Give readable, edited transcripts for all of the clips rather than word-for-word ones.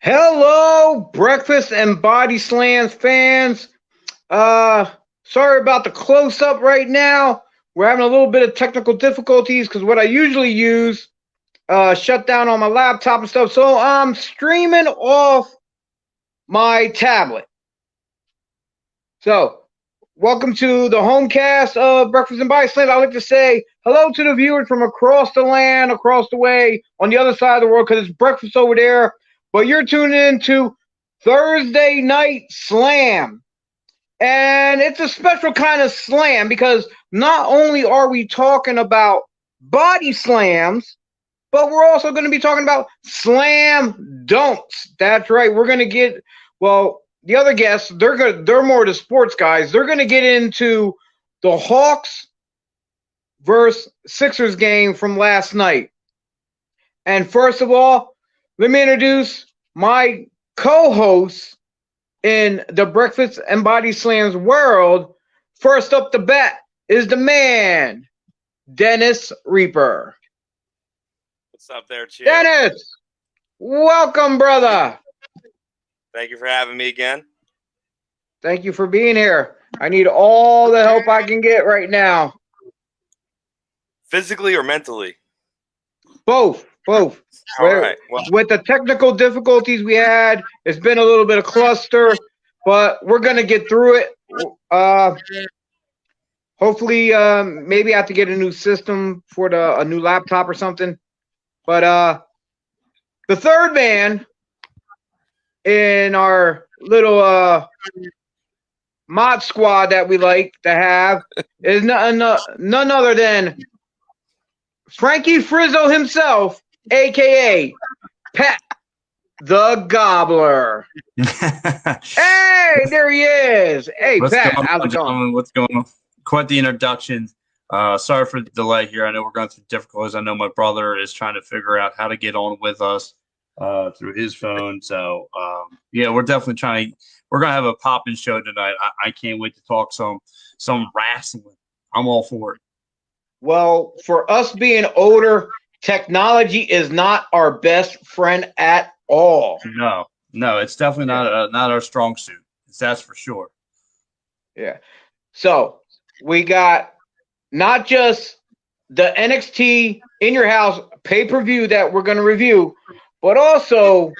Hello, Breakfast and Body Slams fans. Sorry about the close up right now. We're having a little bit of technical difficulties because what I usually use shut down on my laptop and stuff. So I'm streaming off my tablet. So, welcome to the home cast of Breakfast and Body Slams. I'd like to say hello to the viewers from across the land, across the way, on the other side of the world, because it's breakfast over there. But you're tuning in to Thursday Night Slam. And it's a special kind of slam because not only are we talking about body slams, but we're also going to be talking about slam dunks. That's right. We're going to get, well, the other guests, they're more the sports guys. They're going to get into the Hawks versus Sixers game from last night. And first of all, let me introduce my co-host in the Breakfast and Body Slams world. First up the bat is the man, Dennis Reaper. What's up there, Chio? Dennis, welcome, brother. Thank you for having me again. Thank you for being here. I need all the help I can get right now. Physically or mentally? Both. All right. Well, with the technical difficulties we had, it's been a little bit of cluster, but we're going to get through it. Hopefully, maybe I have to get a new system for a new laptop or something. But the third man in our little mod squad that we like to have is none other than Frankie Frizzo himself, a.k.a. Pat the Gobbler. Hey, there he is. Hey, Pat, how's it going? What's going on? Quite the introduction. Sorry for the delay here. I know we're going through difficulties. I know my brother is trying to figure out how to get on with us through his phone. So, yeah, we're definitely trying. We're going to have a popping show tonight. I can't wait to talk some wrestling. I'm all for it. Well, for us being older, technology is not our best friend at all. No, it's definitely not our strong suit. That's for sure. Yeah. So we got not just the NXT in your house pay-per-view that we're going to review, but also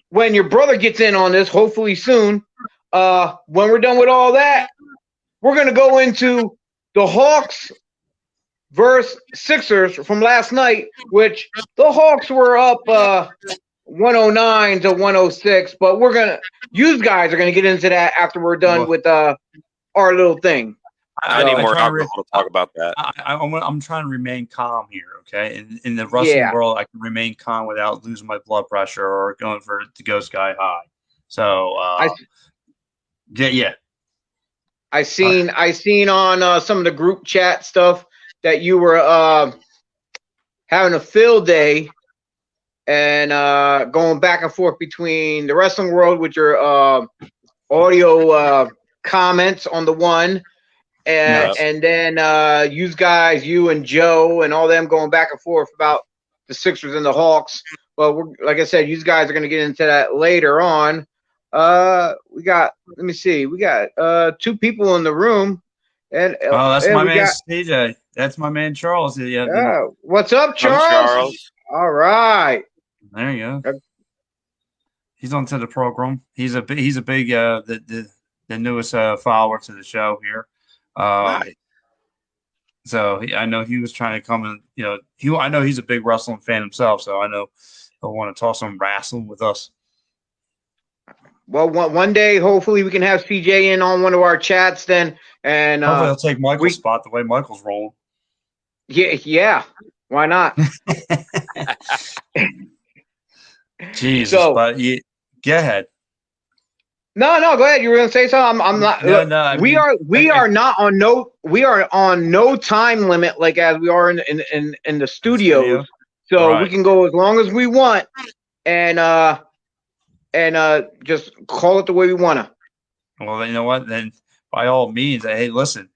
when your brother gets in on this, hopefully soon, when we're done with all that, we're going to go into the Hawks versus Sixers from last night, which the Hawks were up 109 to 106, but you guys are gonna get into that after we're done with our little thing. I need more alcohol to talk about that. I'm trying to remain calm here, okay? In the wrestling world, I can remain calm without losing my blood pressure or going to go sky high. So, yeah. I seen on some of the group chat stuff that you were having a field day and going back and forth between the wrestling world with your audio comments on the one, and then you and Joe and all them going back and forth about the Sixers and the Hawks. Well, like I said, you guys are going to get into that later on. We got two people in the room. And that's my man CJ. That's my man Charles. Yeah. What's up, Charles? I'm Charles. All right. There you go. He's onto the program. He's a big the newest follower to the show here. Right. So I know he was trying to come in. I know he's a big wrestling fan himself. So I know he'll want to talk some wrestling with us. Well, one day, hopefully, we can have CJ in on one of our chats then. And hopefully he'll take Michael's spot the way Michael's rolling. Yeah. Why not? Jesus, but go ahead. No, go ahead. You were gonna say something. I'm not. No. We are on no time limit like as we are in the studios. So we can go as long as we want, and just call it the way we wanna. Well, you know what? Then by all means, hey, listen.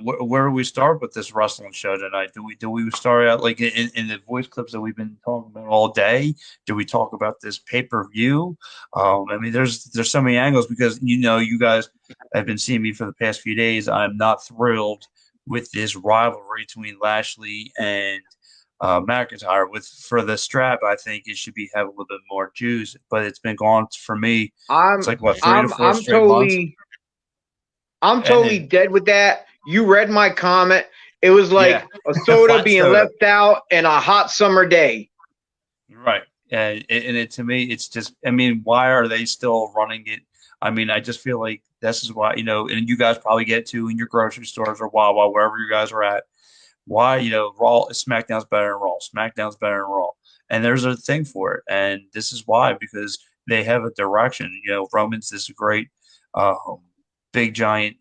where do we start with this wrestling show tonight? Do we start out like in the voice clips that we've been talking about all day? Do we talk about this pay-per-view? I mean, there's so many angles because you guys have been seeing me for the past few days. I'm not thrilled with this rivalry between Lashley and McIntyre. For the strap, I think it should have a little bit more juice, but it's been gone for me. It's like what 3 to 4 straight months. I'm totally dead with that. You read my comment. It was like a soda being left out in a hot summer day. Right. And to me, it's just, I mean, why are they still running it? I mean, I just feel like this is why, and you guys probably get to in your grocery stores or Wawa, wherever you guys are at. Why, Raw, SmackDown's better than Raw. SmackDown's better than Raw. And there's a thing for it. And this is why, because they have a direction. Roman's this great, big giant,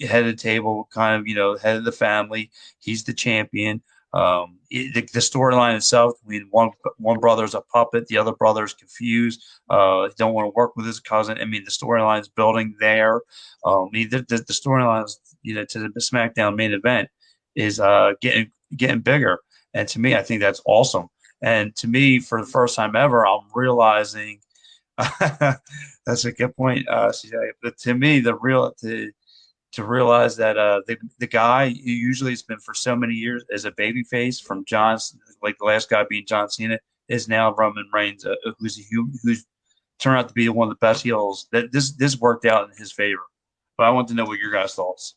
head of the table, kind of, head of the family. He's the champion. The storyline itself, I mean, one brother's a puppet, the other brother's confused, don't want to work with his cousin. I mean, the storyline's building there. The storylines, to the SmackDown main event is getting bigger. And to me, I think that's awesome. And to me, for the first time ever, I'm realizing that's a good point, CJ. But to me, to realize that the guy who usually has been for so many years as a babyface from John's, like the last guy being John Cena, is now Roman Reigns, who's turned out to be one of the best heels. That this worked out in his favor. But I want to know what your guys' thoughts.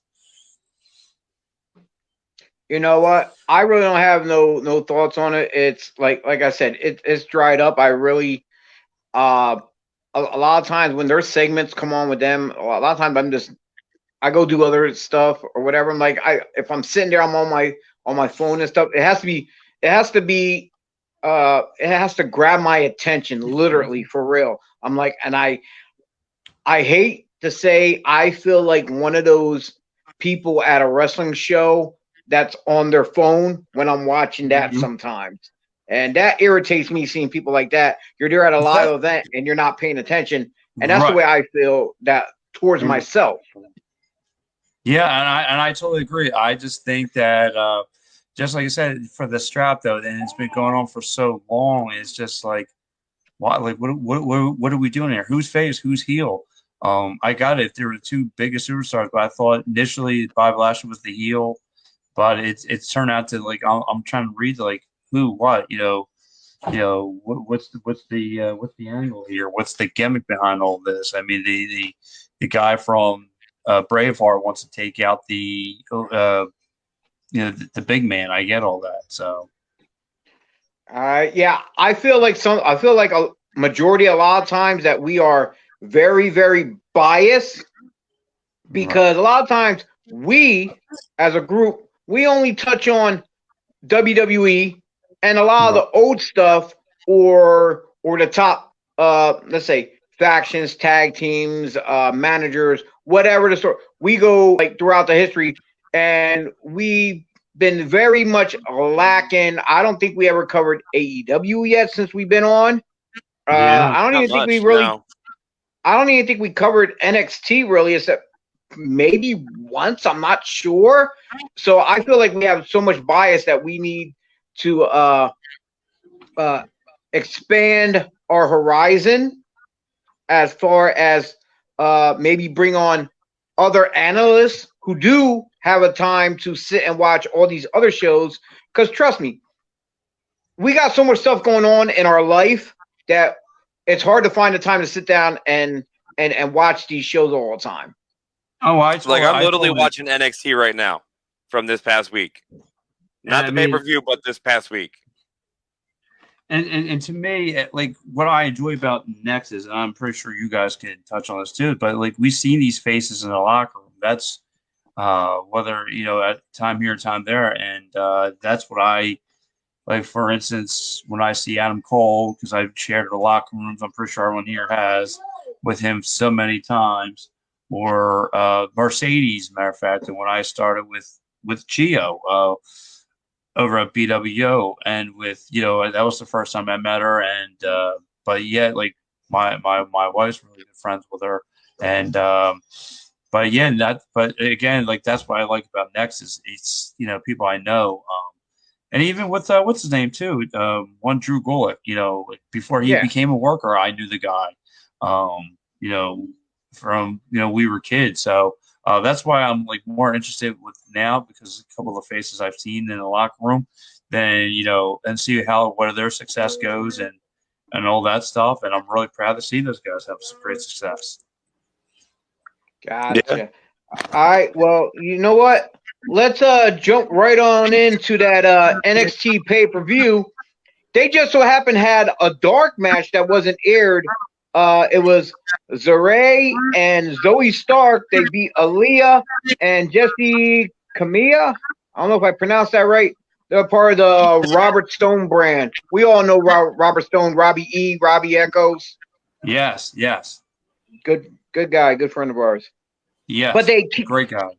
You know what? I really don't have no thoughts on it. It's like I said, it's dried up. I really a lot of times when their segments come on with them, a lot of times I go do other stuff or whatever. I'm like, if I'm sitting there, I'm on my phone and stuff. It has to grab my attention, literally, for real. I'm like, and I hate to say, I feel like one of those people at a wrestling show that's on their phone when I'm watching that sometimes. And that irritates me, seeing people like that. You're there at a live event and you're not paying attention. And that's the way I feel that towards myself. Yeah, and I totally agree. I just think that, just like I said, for the strap though, and it's been going on for so long, it's just like, what are we doing here? Who's face? Who's heel? I got it. There were the two biggest superstars, but I thought initially Bobby Lashley was the heel, but it's turned out to like I'm trying to read like who, what, what's the angle here? What's the gimmick behind all this? I mean, the guy from Braveheart wants to take out the big man. I get all that. So, yeah, I feel like a majority, a lot of times, that we are very, very biased because a lot of times we, as a group, we only touch on WWE and a lot of the old stuff or the top, let's say, factions, tag teams, managers, whatever the story. We go like throughout the history, and we've been very much lacking. I don't think we ever covered AEW yet since we've been on. I don't even think we really. No. I don't even think we covered NXT really, except maybe once. I'm not sure. So I feel like we have so much bias that we need to expand our horizon as far as maybe bring on other analysts who do have a time to sit and watch all these other shows. Because trust me, we got so much stuff going on in our life that it's hard to find the time to sit down and watch these shows all the time. Oh, I'm literally watching NXT right now from this past week. Not the pay-per-view, but this past week. And to me, like what I enjoy about Nexus, and I'm pretty sure you guys can touch on this too, but like we've seen these faces in the locker room. That's whether at time here, time there, and that's what I like. For instance, when I see Adam Cole, because I've shared the locker rooms, I'm pretty sure everyone here has with him so many times, or Mercedes, matter of fact, and when I started with Chio. Over at BWO, and with that was the first time I met her, and but yet like my wife's really good friends with her, and but yeah, but again, like that's what I like about Next is it's people I know, and even with what's his name too, one Drew Golick, like before he became a worker, I knew the guy, from we were kids, so that's why I'm like more interested with now because a couple of faces I've seen in the locker room, then and see where their success goes and all that stuff, and I'm really proud to see those guys have some great success. Gotcha. Yeah. All right. Well, you know what? Let's jump right on into that NXT pay-per-view. They just so happened had a dark match that wasn't aired. It was Zaray and Zoe Stark. They beat Aaliyah and Jessie Camilla. I don't know if I pronounced that right. They're part of the Robert Stone brand. We all know Robert Stone, Robbie E, Robbie Echoes. Yes. Good guy, good friend of ours. Yes, but great guy.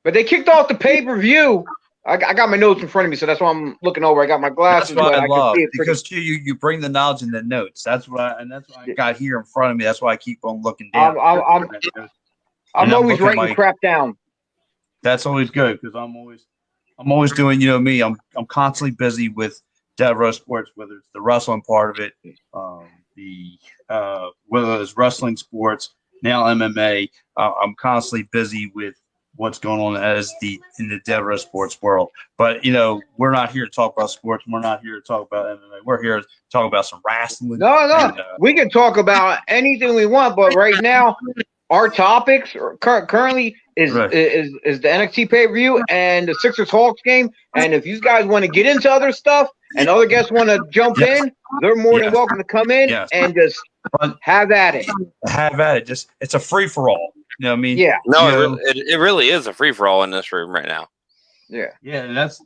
But they kicked off the pay-per-view. I got my notes in front of me, so that's why I'm looking over. I got my glasses, that's what but I love, can see it because you bring the knowledge in the notes. That's what I got here in front of me. That's why I keep on looking down. I'm always writing crap down. That's always good because I'm always doing me. I'm constantly busy with Dev Row Sports, whether it's the wrestling part of it, whether it's wrestling sports, now MMA. I'm constantly busy with what's going on in the Dev Row Sports world. But we're not here to talk about sports. We're not here to talk about MMA. We're here to talk about some wrestling. No, and, we can talk about anything we want, but right now our topics currently is the NXT pay-per-view and the Sixers Hawks game. And if you guys want to get into other stuff and other guests want to jump in, they're more than welcome to come in and just have at it. Have at it. Just it's a free for all. You know what I mean? Yeah. No, it really is a free for all in this room right now. Yeah. Yeah, and that's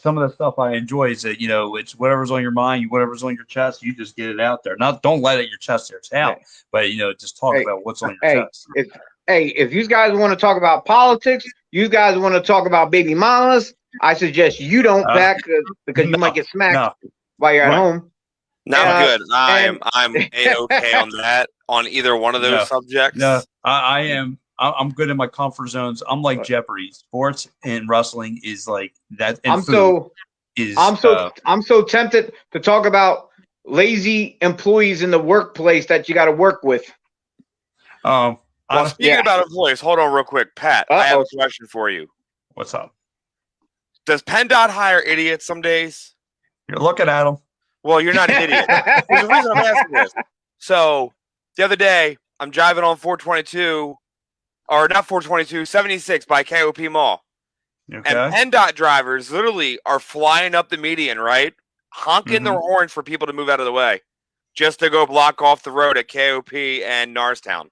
some of the stuff I enjoy is that it's whatever's on your mind, whatever's on your chest, you just get it out there. Don't let it your chest there. It's out, but just talk about what's on your chest. If you guys want to talk about politics, you guys want to talk about baby mamas, I suggest you don't back because you might get smacked while you're at home. No, good. I'm A-okay on that, on either one of those subjects. No, I am. I'm good in my comfort zones. I'm like Jeopardy. Sports and wrestling is like that. And I'm so tempted to talk about lazy employees in the workplace that you got to work with. Speaking about employees, hold on real quick, Pat. I have a question for you. What's up? Does PennDOT hire idiots some days? You're looking at them. Well, you're not an idiot. There's a reason I'm asking this. So the other day, I'm driving on 422, or not 422, 76 by KOP Mall. Okay. And PennDOT drivers literally are flying up the median, right? Honking their horns for people to move out of the way just to go block off the road at KOP and Norristown.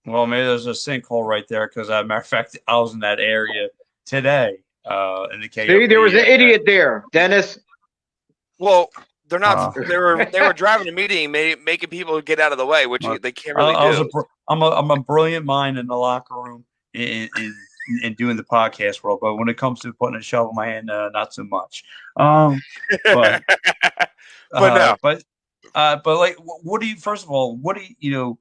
Well, maybe there's a sinkhole right there because, as a matter of fact, I was in that area today in the KOP. See, there was an idiot there, Dennis. Well, they're not. They were driving a meeting, making people get out of the way, which they can't really do. I'm a brilliant mind in the locker room in doing the podcast world, but when it comes to putting a shovel in my hand, not so much. But like, what do you? First of all, what do you?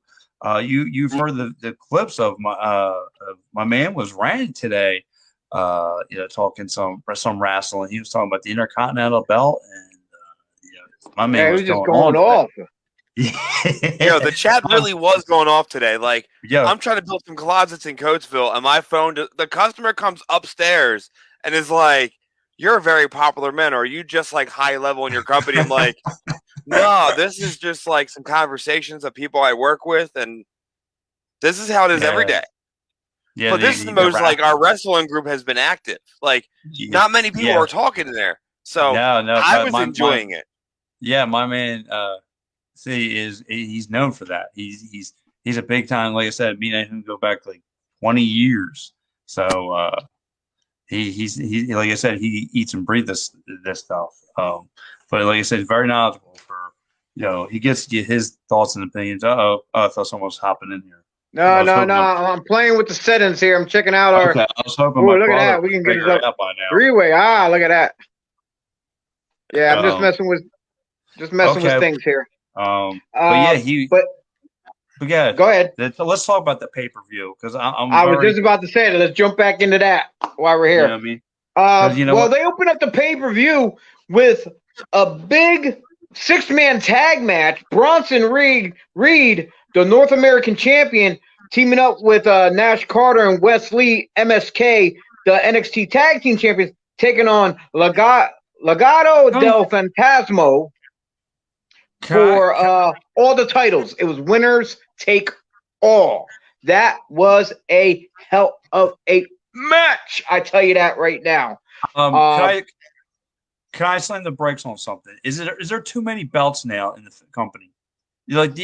You've heard the clips of my man was ranting today. Talking some wrestling. He was talking about the Intercontinental Belt and. My man was just going off. The chat really was going off today. Like, I'm trying to build some closets in Coatesville, and my phone, the customer comes upstairs and is like, "You're a very popular man, or are you just like high level in your company?" I'm like, "No, this is just like some conversations of people I work with, and this is how it is every day." Yeah, but this is the most like our wrestling group has been active. Like, not many people are talking in there, so I was enjoying it. Yeah, my man, he's known for that. He's a big time. Like I said, me and him go back like 20 years. So he's like I said, he eats and breathes this stuff. But like I said, very knowledgeable. He gets to get his thoughts and opinions. I thought someone was hopping in here. No. I'm playing with the settings here. I'm checking out our. Okay, I was hoping. Look at that. We can get it up by now. Three-way. Look at that. Yeah, I'm just messing with. Just messing with things here. But But yeah, go ahead. Let's talk about the pay-per-view because I was just about to say that. Let's jump back into that while we're here. You know what I mean? Well, they opened up the pay-per-view with a big 6-man tag match. Bronson Reed, the North American champion, teaming up with Nash Carter and Wes Lee, MSK, the NXT Tag Team Champions, taking on Legado del Fantasma for all the titles. It was winners take all. That was a hell of a match. I tell you that right now. Can I slam the brakes on something? Is there too many belts now in the company? Should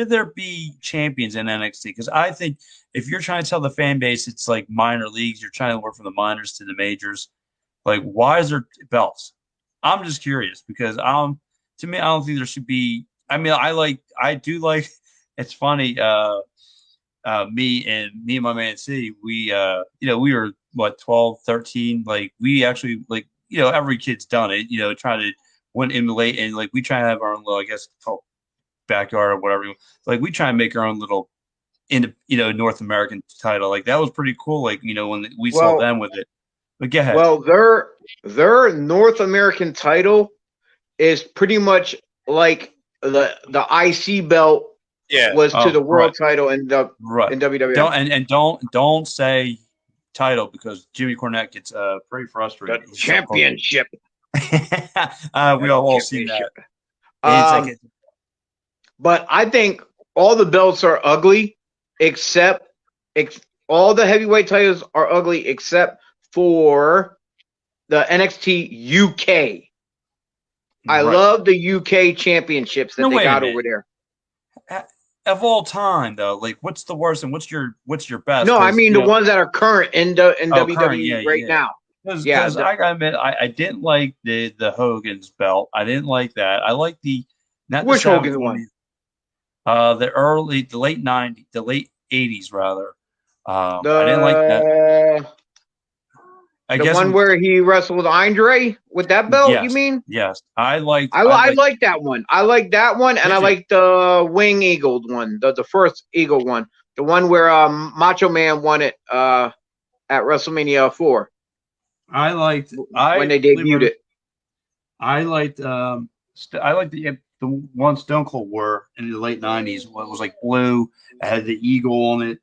there be champions in NXT? Because I think if you're trying to tell the fan base it's like minor leagues, you're trying to work from the minors to the majors. Like, why is there belts? I'm just curious because to me, I don't think there should be. I mean, I do like. It's funny. Me and my man C, we were what 12, 13. Like we actually every kid's done it. Try to emulate and like we try to have our own little, I guess, called backyard or whatever. Like we try and make our own little North American title. Like that was pretty cool. Like when we saw them with it. But go ahead. Well, their North American title is pretty much like the IC belt was to the world title in WWF. Don't say title because Jimmy Cornette gets pretty frustrated. The championship. We all seen that. But I think all the belts are ugly, except all the heavyweight titles are ugly except for the NXT UK. I love the UK championships that they got over there. Of all time, though, like what's the worst and what's your best? No, I mean the ones that are current in WWE right now. Because I gotta admit, I didn't like the Hogan's belt. I didn't like that. I like which Hogan's one? The late 90s, the late 80s rather. I didn't like that. The one where he wrestled Andre with that belt, yes, you mean? Yes. I like that one. I like that one, and I like the wing eagled one, the first eagle one. The one where Macho Man won it at WrestleMania 4. When they debuted it. I liked the one Stone Cold wore in the late 90s. It was like blue. It had the eagle on it.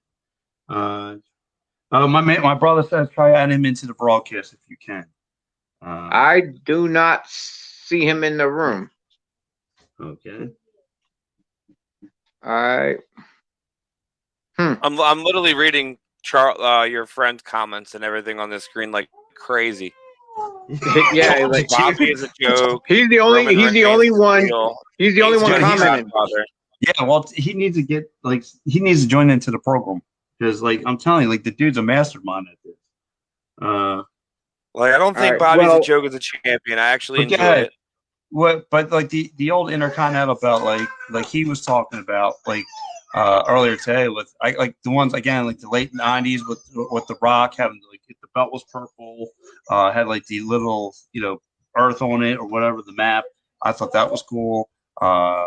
My brother says try add him into the broadcast if you can. I do not see him in the room. Okay. All right. I'm literally reading your friend's comments and everything on this screen like crazy. Yeah, like Bobby is a joke. He's the only one. He's the only one commenting. Yeah, well, he needs to join into the program. Because, like, I'm telling you, like, the dude's a mastermind at this. I don't think Bobby's a joke as a champion. I actually enjoy it. But like the old Intercontinental belt, like he was talking about, like earlier today, with like the ones again, like the late '90s with the Rock having like the belt was purple, had like the little earth on it or whatever the map. I thought that was cool. I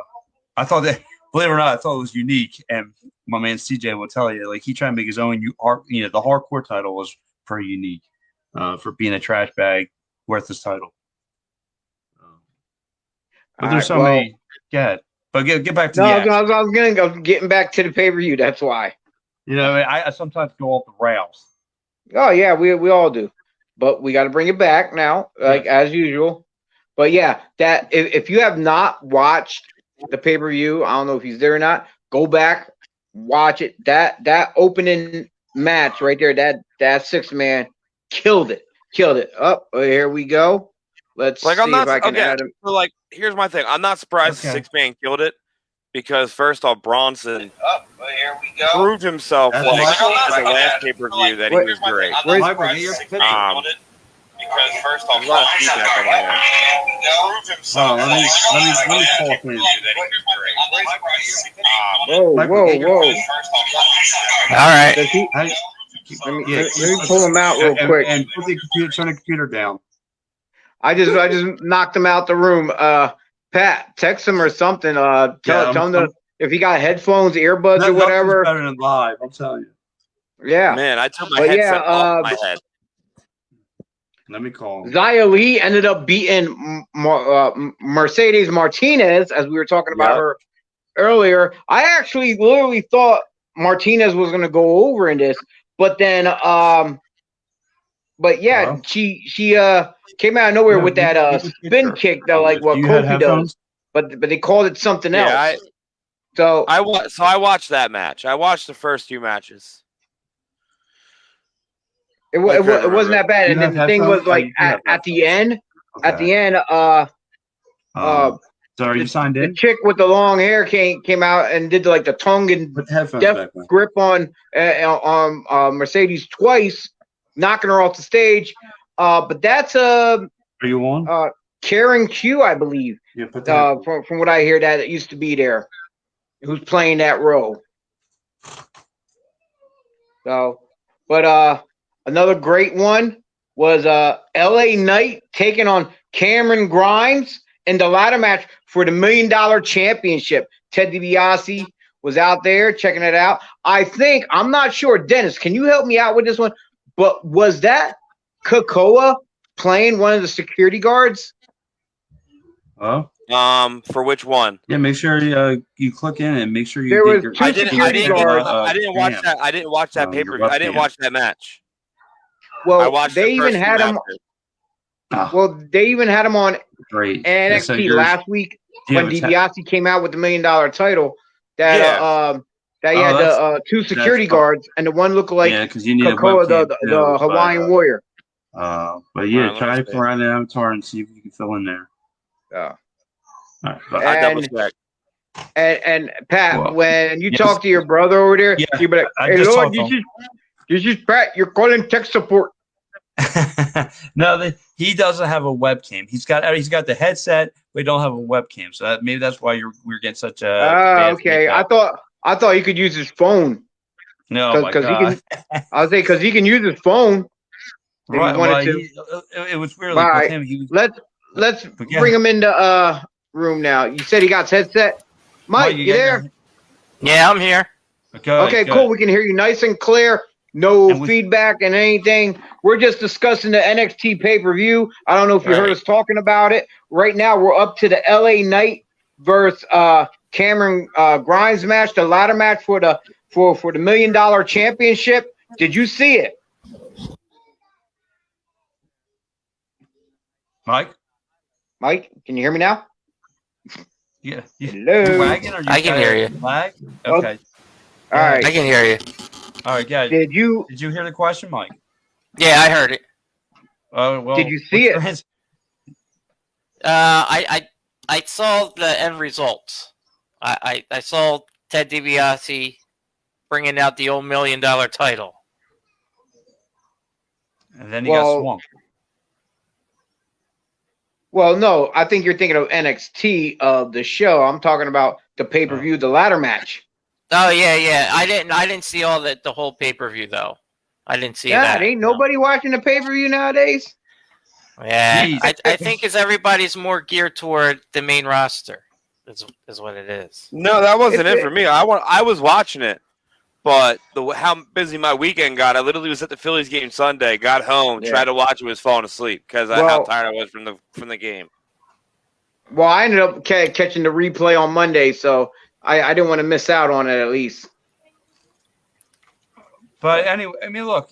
thought that. Believe it or not, I thought it was unique, and my man CJ will tell you, like he tried to make his own. The hardcore title was pretty unique for being a trash bag worthless title. But there's so many. Go but get back to the. I was gonna go getting back to the pay-per-view. That's why. I sometimes go off the rails. Oh yeah, we all do, but we got to bring it back now, as usual. But yeah, that if you have not watched the pay-per-view, I don't know if he's there or not. Go back, watch it. That opening match right there, that 6-man killed it. Oh, here we go. Let's see if I can add him. So, here's my thing. I'm not surprised the 6-man killed it because first off, Bronson here we go. proved himself at the last pay-per-view that he was great. Because first off, let me talk in. Whoa. All right. Let me pull him out real quick. And put turn the computer down. I just knocked him out the room. Pat, text him or something. Tell him to if he got headphones, earbuds, or whatever. Better than live, I'll tell you. Yeah, man, I took my headset off my head. Let me call him. Xia Li ended up beating Mercedes Martinez, as we were talking about her earlier. I actually literally thought Martinez was going to go over in this, but then, she came out of nowhere with that spin kick that like what Kofi does, but they called it something else. I watched that match. I watched the first 2 matches. It wasn't that bad, and then the thing was like at the end. So are you signed in? The chick with the long hair came out and did like the tongue and death grip on Mercedes twice, knocking her off the stage. But that's are you on? Karen Q, I believe. Yeah, from what I hear, that it used to be there, who's playing that role. So, but another great one was LA Knight taking on Cameron Grimes in the ladder match for the $1 Million Championship. Ted DiBiase was out there checking it out. I'm not sure, Dennis, can you help me out with this one? But was that Kakoa playing one of the security guards? Oh. For which one? Yeah, make sure you click in and make sure you. There was two security guards. I didn't watch that. I didn't watch that pay-per-view. I didn't watch that match. Well, they even had him. Well, they even had him on NXT last week when DiBiase came out with the $1 Million title. That he had the 2 security guards, and the one looked like Kakoa, the Hawaiian Warrior. But yeah, try to find an avatar and see if you can fill in there. Yeah. I double check. And Pat, when you talk to your brother over there, you be like, "Hey, Lord, this is Pat. You're calling tech support." No, he doesn't have a webcam. He's got the headset, but he don't have a webcam. So maybe that's why we're getting such a. Okay. I thought he could use his phone. No, because because he can use his phone. Right. It was weird. Like, with him, let's bring him into room now. You said he got his headset. Mike, you there? Yeah, I'm here. Okay, cool. We can hear you nice and clear. No feedback and anything. We're just discussing the NXT pay-per-view. I don't know if you heard us talking about it. Right now, we're up to the LA Knight versus Cameron Grimes match, the ladder match for the $1 Million Championship. Did you see it? Mike, can you hear me now? Yeah. Hello. I can hear you. Lag? Okay. All right. I can hear you. All right, guys. Did you hear the question, Mike? Yeah, I heard it. Oh well. Did you see it? I saw the end results. I saw Ted DiBiase bringing out the old $1 Million title, and then he got swung. Well, no, I think you're thinking of NXT of the show. I'm talking about the pay-per-view, the ladder match. Oh yeah. I didn't see all the whole pay-per-view though. I didn't see that. Ain't nobody watching the pay-per-view nowadays. Yeah, I think because everybody's more geared toward the main roster. Is what it is. No, that wasn't it for me. I was watching it, but how busy my weekend got. I literally was at the Phillies game Sunday. Got home, tried to watch it, was falling asleep because how tired I was from the game. Well, I ended up catching the replay on Monday, so I didn't want to miss out on it at least. But anyway, I mean, look,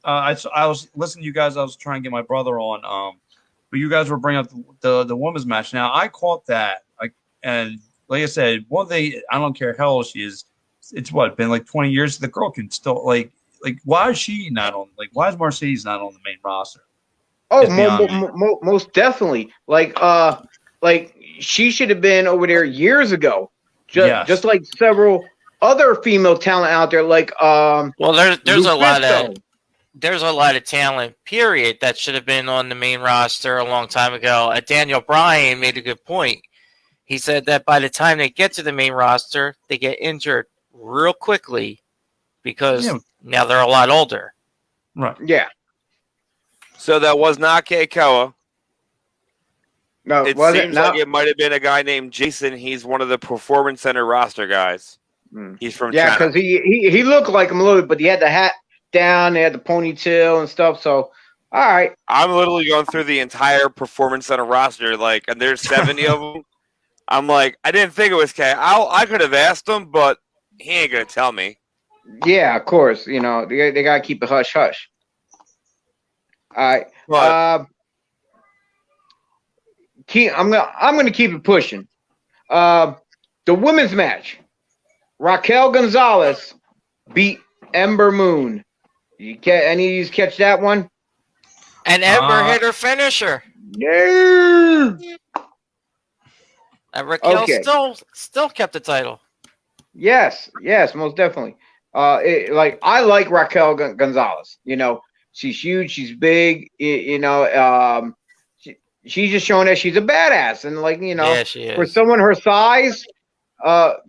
I was listening to you guys. I was trying to get my brother on, but you guys were bringing up the women's match. Now I caught that, and like I said, one thing, I don't care how old she is. It's been like 20 years. The girl can still like why is she not on? Like, why is Mercedes not on the main roster? Oh, most definitely. Like she should have been over there years ago. Just like several other female talent out there. Like well, there's a lot of talent. Period. That should have been on the main roster a long time ago. Daniel Bryan made a good point. He said that by the time they get to the main roster, they get injured real quickly because now they're a lot older. Right. Yeah. So that was not Keikoa. No, it seems like it might have been a guy named Jason. He's one of the Performance Center roster guys. He's from China. because he looked like him a little bit, but he had the hat down, they had the ponytail and stuff. So, all right. I'm literally going through the entire Performance Center roster, and there's 70 of them. I'm like, I didn't think it was K. I could have asked him, but he ain't gonna tell me. Yeah, of course. They gotta keep it hush hush. All right. I'm gonna keep it pushing. The women's match. Raquel Gonzalez beat Ember Moon. Any of you catch that one? And Ember hit her finisher. Yeah. And Raquel still kept the title. Yes, most definitely. I like Raquel Gonzalez. She's huge, she's big. She's just showing that she's a badass, and she is. For someone her size,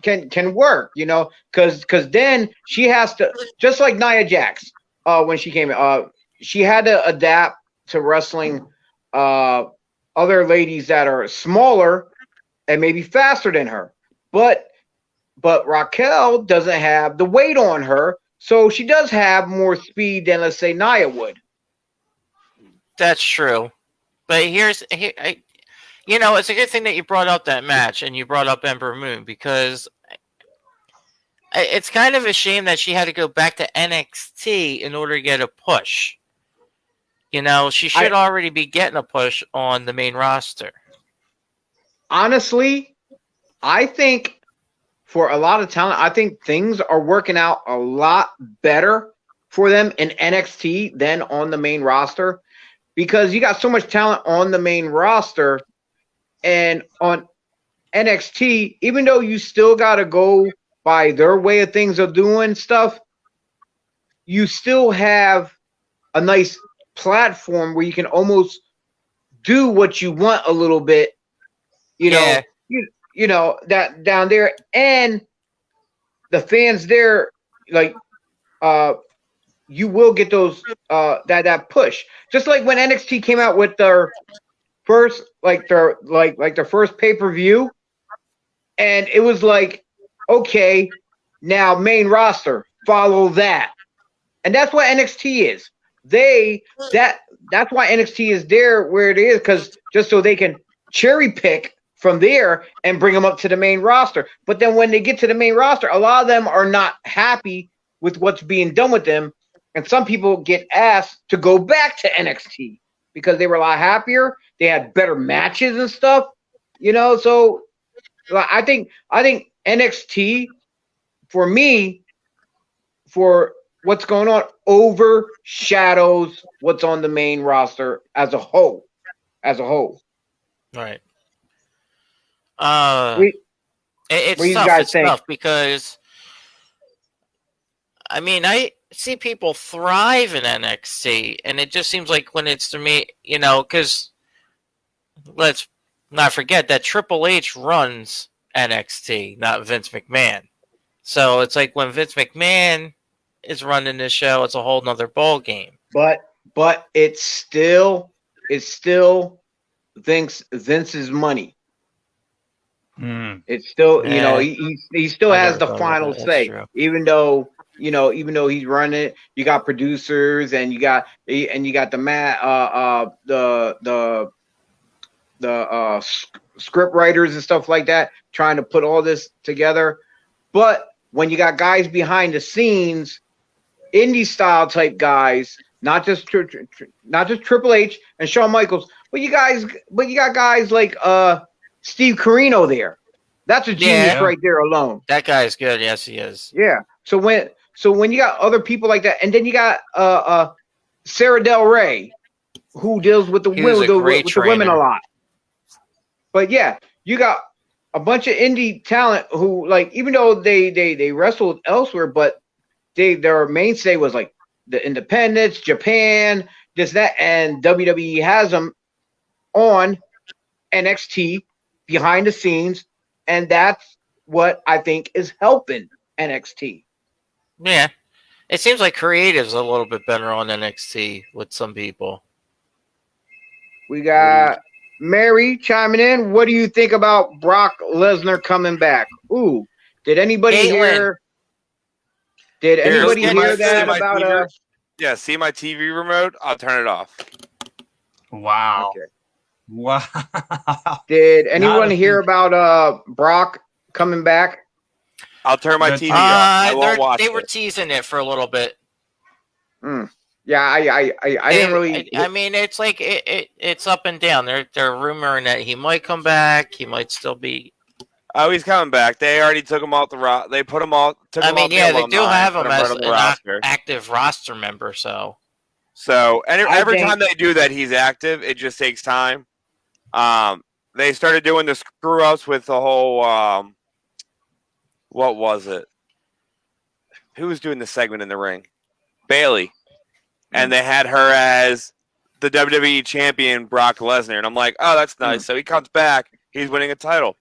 can work. Because then she has to, just like Nia Jax, when she came in, she had to adapt to wrestling other ladies that are smaller and maybe faster than her, but Raquel doesn't have the weight on her, so she does have more speed than, let's say, Nia would. That's true, but it's a good thing that you brought up that match and you brought up Ember Moon, because it's kind of a shame that she had to go back to NXT in order to get a push. She should already be getting a push on the main roster. Honestly, I think for a lot of talent, I think things are working out a lot better for them in NXT than on the main roster, because you got so much talent on the main roster, and on NXT, even though you still got to go by their way of things of doing stuff, you still have a nice platform where you can almost do what you want a little bit, that down there, and the fans there, you will get those that push. Just like when NXT came out with their first their first pay-per-view, and it was like, okay, now main roster, follow that. And that's what NXT is. That's why NXT is there where it is, because just so they can cherry pick from there and bring them up to the main roster. But then when they get to the main roster, a lot of them are not happy with what's being done with them. And some people get asked to go back to NXT because they were a lot happier. They had better matches and stuff, So I think NXT, for me, for what's going on, overshadows what's on the main roster as a whole. Right. It's tough because I see people thrive in NXT, and it just seems like when it's to me, because let's not forget that Triple H runs NXT, not Vince McMahon. So it's like when Vince McMahon is running this show, it's a whole nother ball game. But it's still Vince's money. It's still, he still has the final say, even though he's running it. You got producers, and you got the script writers and stuff like that trying to put all this together. But when you got guys behind the scenes, indie style type guys, not just Triple H and Shawn Michaels, but you got guys like Steve Carino there. That's a genius right there alone. That guy is good. Yes, he is. Yeah. So when you got other people like that, and then you got Sarah Del Rey, who deals with the women a lot. But yeah, you got a bunch of indie talent who, even though they wrestled elsewhere, but their mainstay was like the independents, Japan, this, that, and WWE has them on NXT behind the scenes, and that's what I think is helping NXT. Yeah. It seems like creative's a little bit better on NXT with some people. We got Mary chiming in. What do you think about Brock Lesnar coming back? Ooh, did anybody hear? Did anybody hear that about Yeah, see my TV remote? I'll turn it off. Wow. Okay. Wow. Did anyone hear about Brock coming back? I'll turn my TV off. I won't watch They were teasing it for a little bit. Yeah, I didn't really. I mean, it's like it's up and down. They're rumoring that he might come back. He might still be. Oh, he's coming back. They already took him off the roster. They put him off. I mean, yeah, they do have him as an active roster member. So every time they do that, he's active. It just takes time. They started doing the screw ups with the whole. What was it? Who was doing the segment in the ring? Bailey. And they had her as the WWE champion, Brock Lesnar. And I'm like, oh, that's nice. So he comes back. He's winning a title.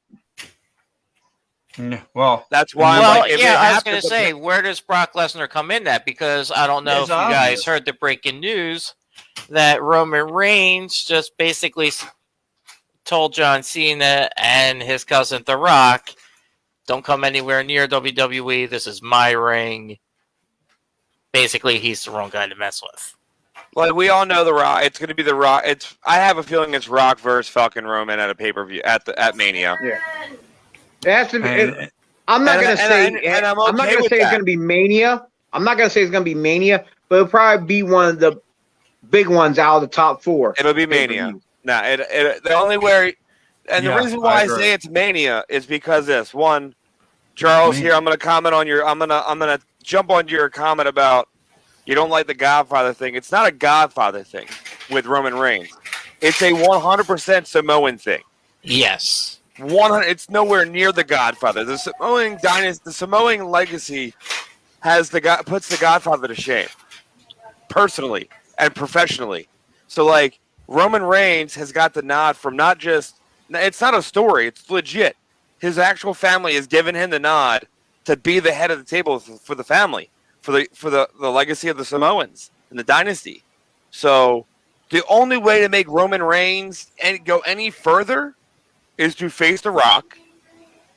Well, that's why. Well, I was going to say, where does Brock Lesnar come in that? Because I don't know if you guys heard the breaking news that Roman Reigns just basically told John Cena and his cousin The Rock, don't come anywhere near WWE. This is my ring. Basically, he's the wrong guy to mess with. Like, we all know The Rock. It's going to be The Rock. I have a feeling it's Rock versus fucking Roman at a pay-per-view at Mania. Yeah. I'm not going to say it's going to be Mania. I'm not going to say it's going to be Mania, but it'll probably be one of the big ones out of the top 4. It'll be Mania. No, the only way, and the reason why I say it's Mania is because this one, Charles. Here, I'm going to comment on your. I'm going to jump on your comment about you don't like the Godfather thing. It's not a Godfather thing with Roman Reigns. It's a 100% Samoan thing. Yes. 100. It's nowhere near the Godfather. The Samoan dynasty, the Samoan legacy puts the Godfather to shame, personally and professionally. So, like, Roman Reigns has got the nod from not just. It's not a story. It's legit. His actual family has given him the nod to be the head of the table for the family, for the legacy of the Samoans and the dynasty. So, the only way to make Roman Reigns go any further is to face The Rock,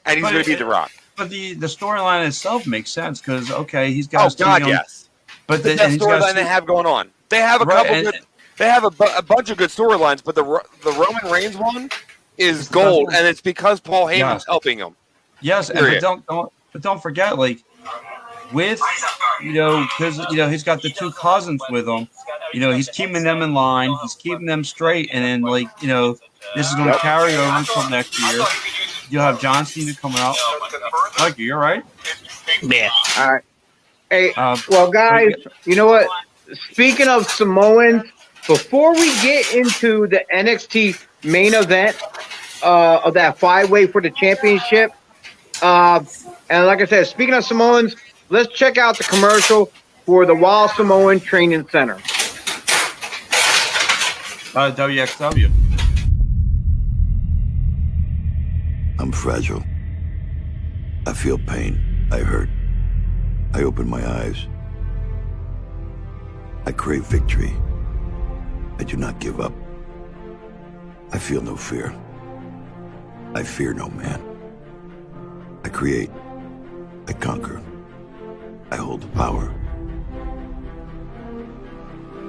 and he's going to beat The Rock. But the storyline itself makes sense because he's got. Yes. But the storyline they have going on, they have a couple good. They have a bunch of good storylines, but the Roman Reigns one is gold, and it's because Paul Heyman's helping him. Yes, but don't forget, like, with because he's got the 2 cousins with him. He's keeping them in line, he's keeping them straight, and then this is going to carry over until next year. You'll have John Cena coming out. Mikey, you all right? Yeah. All right. Hey, well, guys, you know what? Speaking of Samoans, before we get into the NXT main event of that 5-way for the championship, and like I said, speaking of Samoans, let's check out the commercial for the Wild Samoan Training Center. WXW. I'm fragile. I feel pain. I hurt. I open my eyes. I crave victory. I do not give up. I feel no fear. I fear no man. I create. I conquer. I hold the power.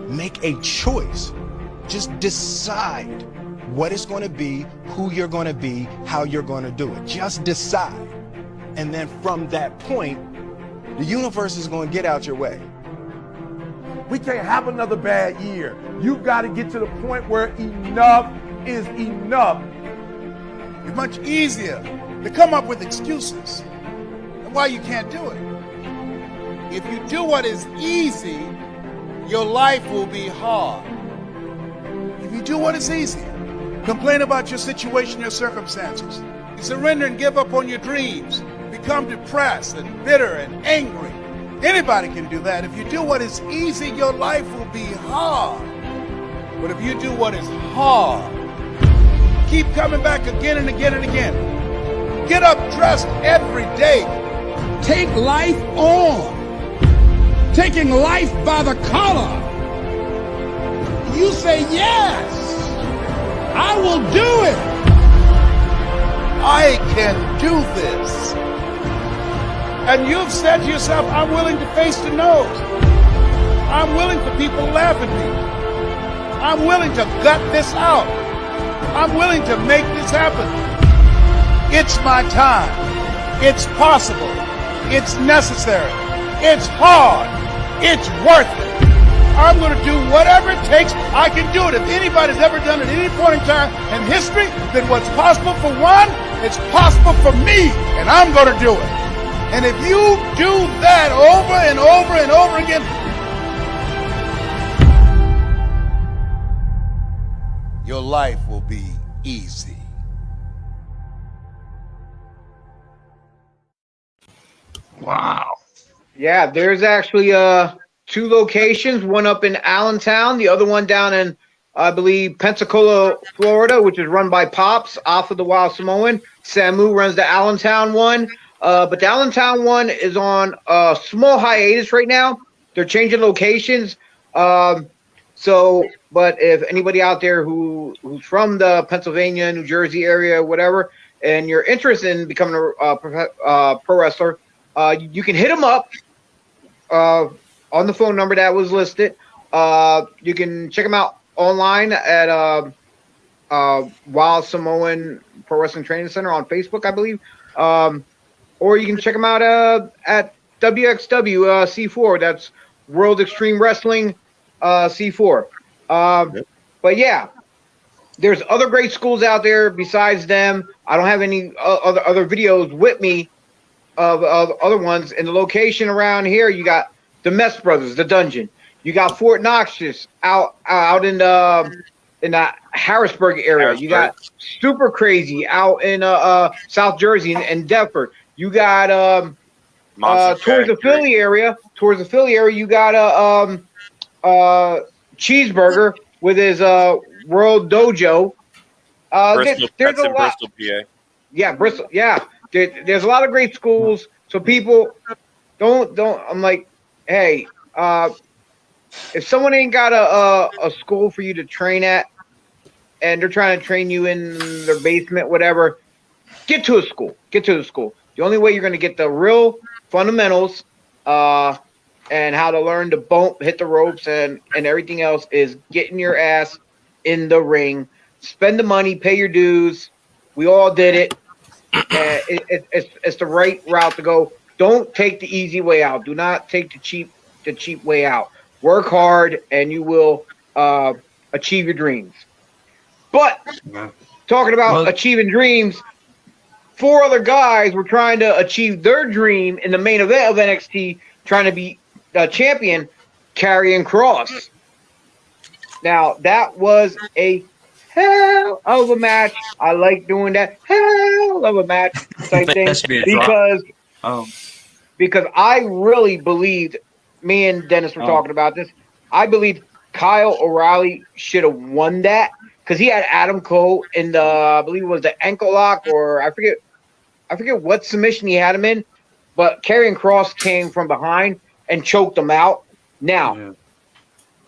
Make a choice. Just decide what it's going to be, who you're going to be, how you're going to do it. Just decide. And then from that point, the universe is going to get out your way. We can't have another bad year. You've got to get to the point where enough is enough. It's much easier to come up with excuses and why you can't do it. If you do what is easy, your life will be hard. If you do what is easy, complain about your situation, your circumstances, you surrender and give up on your dreams, become depressed and bitter and angry. Anybody can do that. If you do what is easy, your life will be hard. But if you do what is hard, keep coming back again and again and again. Get up dressed every day. Take life on. Taking life by the collar. You say yes. I will do it. I can do this. And you've said to yourself, I'm willing to face the nose. I'm willing for people to laugh at me. I'm willing to gut this out. I'm willing to make this happen. It's my time. It's possible. It's necessary. It's hard. It's worth it. I'm going to do whatever it takes. I can do it. If anybody's ever done it at any point in time in history, then what's possible for one, it's possible for me, and I'm going to do it. And if you do that over and over and over again, your life will be easy. Wow. Yeah, there's actually 2 locations, one up in Allentown, the other one down in, I believe, Pensacola, Florida, which is run by Pops off of the Wild Samoan. Samu runs the Allentown one. But the Allentown one is on a small hiatus right now. They're changing locations. But if anybody out there who's from the Pennsylvania, New Jersey area, whatever, and you're interested in becoming a pro wrestler, you can hit them up on the phone number that was listed. You can check them out online at Wild Samoan Pro Wrestling Training Center on Facebook, I believe. Or you can check them out at WXW C4. That's World Extreme Wrestling C4. But yeah, there's other great schools out there besides them. I don't have any other videos with me of other ones. In the location around here, you got the Mess Brothers, the Dungeon. You got Fort Knox out in the Harrisburg area. You got Super Crazy out in South Jersey and Deptford. You got towards the Philly area. You got Cheeseburger with his World Dojo. Bristol, there's a lot. Bristol, PA. Yeah, Bristol. Yeah, there's a lot of great schools. So people don't. I'm like, hey, if someone ain't got a school for you to train at, and they're trying to train you in their basement, whatever, get to a school. The only way you're going to get the real fundamentals and how to learn to bump, hit the ropes, and everything else is getting your ass in the ring. Spend the money, pay your dues. We all did it. It's the right route to go. Don't take the easy way out. Do not take the cheap way out. Work hard, and you will achieve your dreams. But talking about achieving dreams, 4 other guys were trying to achieve their dream in the main event of NXT, trying to be the champion, Karrion Kross. Now, that was a hell of a match. I like doing that hell of a match type thing because I really believed, me and Dennis were talking about this, I believe Kyle O'Reilly should have won that because he had Adam Cole in the, I believe it was the ankle lock, or I forget what submission he had him in, but Karrion Kross came from behind and choked him out. Now,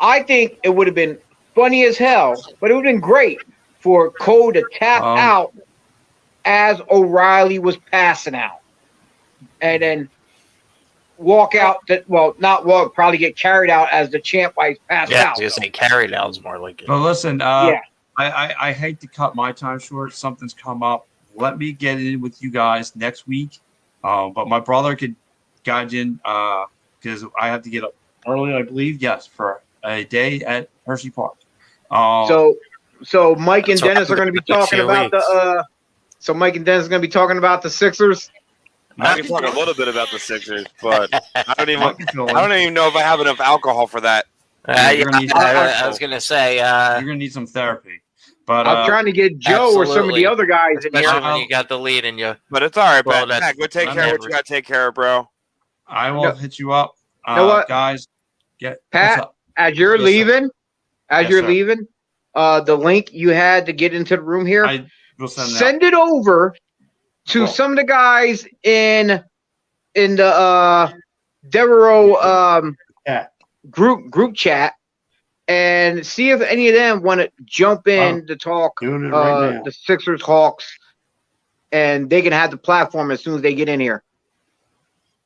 I think it would have been funny as hell, but it would have been great for Cole to tap out as O'Reilly was passing out, and then walk out. Not walk, probably get carried out as the champ while he's passed out. Yeah, I was gonna say carried out is more like it. But listen, I hate to cut my time short. Something's come up. Let me get in with you guys next week. But my brother could guide in because I have to get up early, I believe. Yes, for a day at Hershey Park. So Mike and Dennis are going to be talking about the. So Mike and Dennis are going to be talking about the Sixers. I can talk a little bit about the Sixers, but I don't even know if I have enough alcohol for that. I was going to say you're going to need some therapy. But I'm trying to get Joe or some of the other guys in here. When you got the lead in you. But it's all right, man. Go take care of what you got to take care of, bro. I will hit you up. You know what, guys? Pat, as you're leaving, the link you had to get into the room here, I will send it over to some of the guys in the Devereaux group chat, and see if any of them want to jump in to talk the Sixers Hawks, and they can have the platform as soon as they get in here.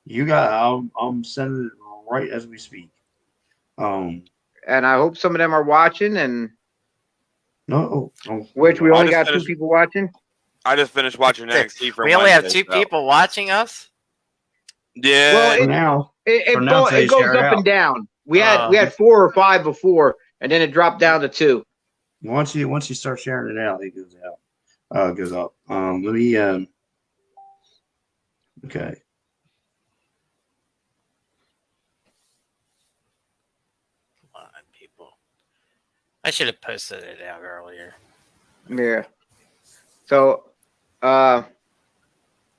I'm sending it right as we speak. And I hope some of them are watching. And which we I only just got finished- 2 people watching. I just finished watching NXT from We only have Wednesday, 2 people watching us. Yeah. Well, it goes up and down. We had 4 or 5 before, and then it dropped down to 2. Once you start sharing it out, it goes out. Goes up. Let me. Okay. Come on, people. I should have posted it out earlier. Yeah. So,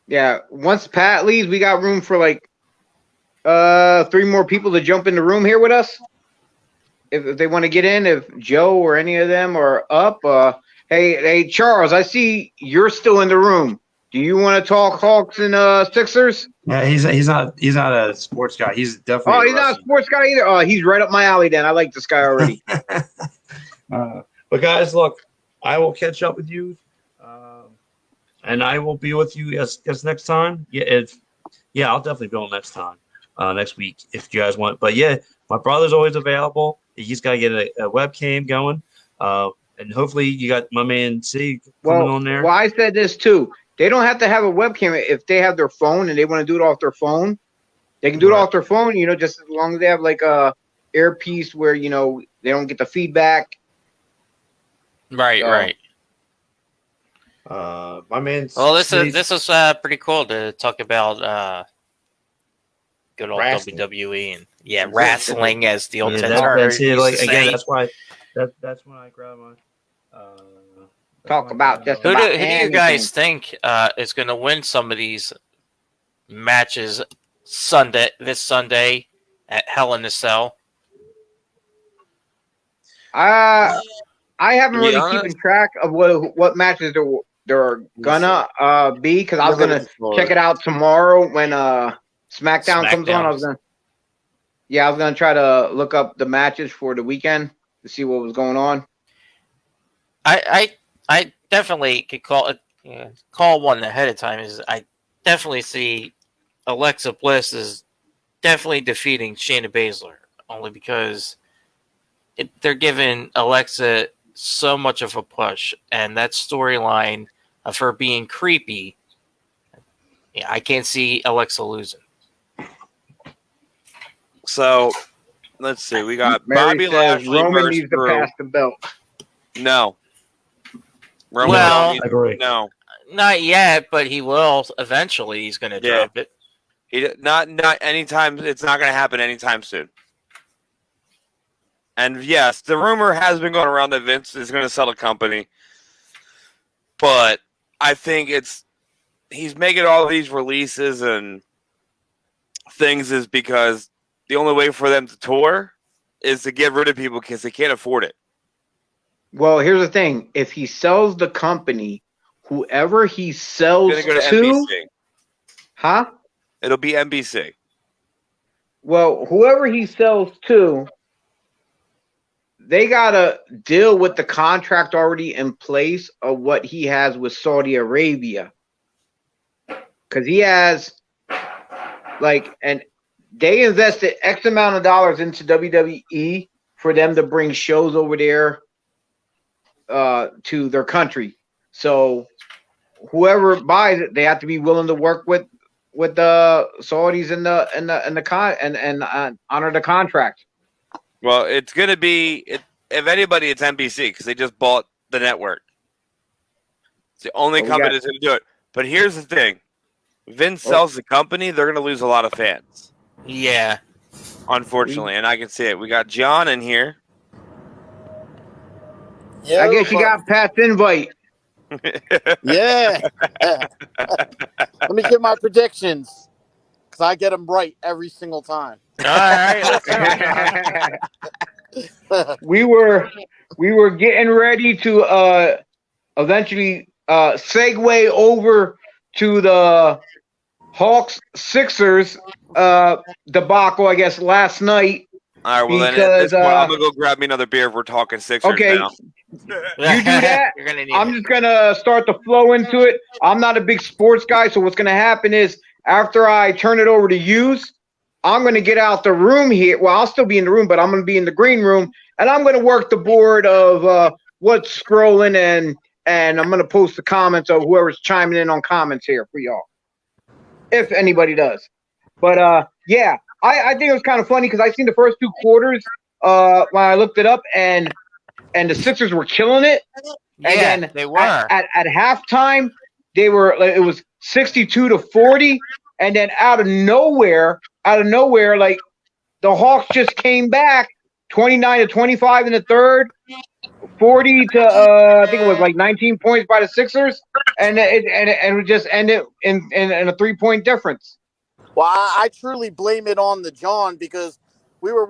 yeah. Once Pat leaves, we got room for like 3 more people to jump in the room here with us. If they want to get in, if Joe or any of them are up. Hey, Charles, I see you're still in the room. Do you want to talk Hawks and Sixers? Yeah, he's not a sports guy. He's definitely. Oh, he's not a sports guy either. Oh, he's right up my alley. Then I like this guy already. But guys, look, I will catch up with you, and I will be with you as next time. Yeah, I'll definitely be on next time, next week if you guys want. But yeah, my brother's always available. He's got to get a webcam going, and hopefully you got my man C coming on there. Well, I said this too. They don't have to have a webcam if they have their phone and they want to do it off their phone. They can do it off their phone, just as long as they have like a earpiece where they don't get the feedback. Right. My man. Well, this is pretty cool to talk about good old wrestling. WWE and wrestling as the old term. That's it. Like again, that's why. That's when I grab my. Talk about just Who about do you guys think is going to win some of these matches this Sunday at Hell in a Cell? I haven't really keeping track of what matches they're gonna be because I was gonna check it out tomorrow when SmackDown comes on. I was gonna try to look up the matches for the weekend to see what was going on. I definitely could call one ahead of time. I definitely see Alexa Bliss is definitely defeating Shayna Baszler only because they're giving Alexa so much of a push, and that storyline of her being creepy. Yeah, I can't see Alexa losing. So let's see. We got Mary Bobby says Lashley Roman versus needs to Drew. pass the belt. No. Roman Well, don't need- I agree. No. Not yet, but he will eventually. He's going to drop it. Not anytime. It's not going to happen anytime soon. And yes, the rumor has been going around that Vince is going to sell a company, but I think he's making all these releases and things is because the only way for them to tour is to get rid of people because they can't afford it. Well, here's the thing: if he sells the company, whoever he sells It's going to to, go to NBC. huh? It'll be NBC. Well, whoever he sells to, they gotta deal with the contract already in place of what he has with Saudi Arabia, because he has and they invested X amount of dollars into WWE for them to bring shows over there to their country. So whoever buys it, they have to be willing to work with the Saudis and honor the contract. Well, it's going to be if anybody, it's NBC because they just bought the network. It's the only company that's going to do it. But here's the thing: Vince sells the company, they're going to lose a lot of fans. Yeah, unfortunately, and I can see it. We got John in here. Yeah, I guess you got Pat's invite. Yeah. Let me give my predictions because I get them right every single time. All right. we were getting ready to eventually segue over to the Hawks Sixers debacle, I guess, last night. All right, well then at this point, I'm gonna go grab me another beer if we're talking Sixers now. You do that. I'm just gonna start the flow into it. I'm not a big sports guy, so what's gonna happen is after I turn it over to use, I'm gonna get out the room here. Well, I'll still be in the room, but I'm gonna be in the green room, and I'm gonna work the board of what's scrolling, and I'm gonna post the comments of whoever's chiming in on comments here for y'all, if anybody does. But yeah, I think it was kind of funny because I seen the first 2 quarters when I looked it up, and the Sixers were killing it. And then they were at halftime. It was 62-40, and then out of nowhere, like the Hawks just came back 29-25 in the third, 40 to I think it was like 19 points by the Sixers, and it just ended in a 3-point difference. Well, I truly blame it on the John because we were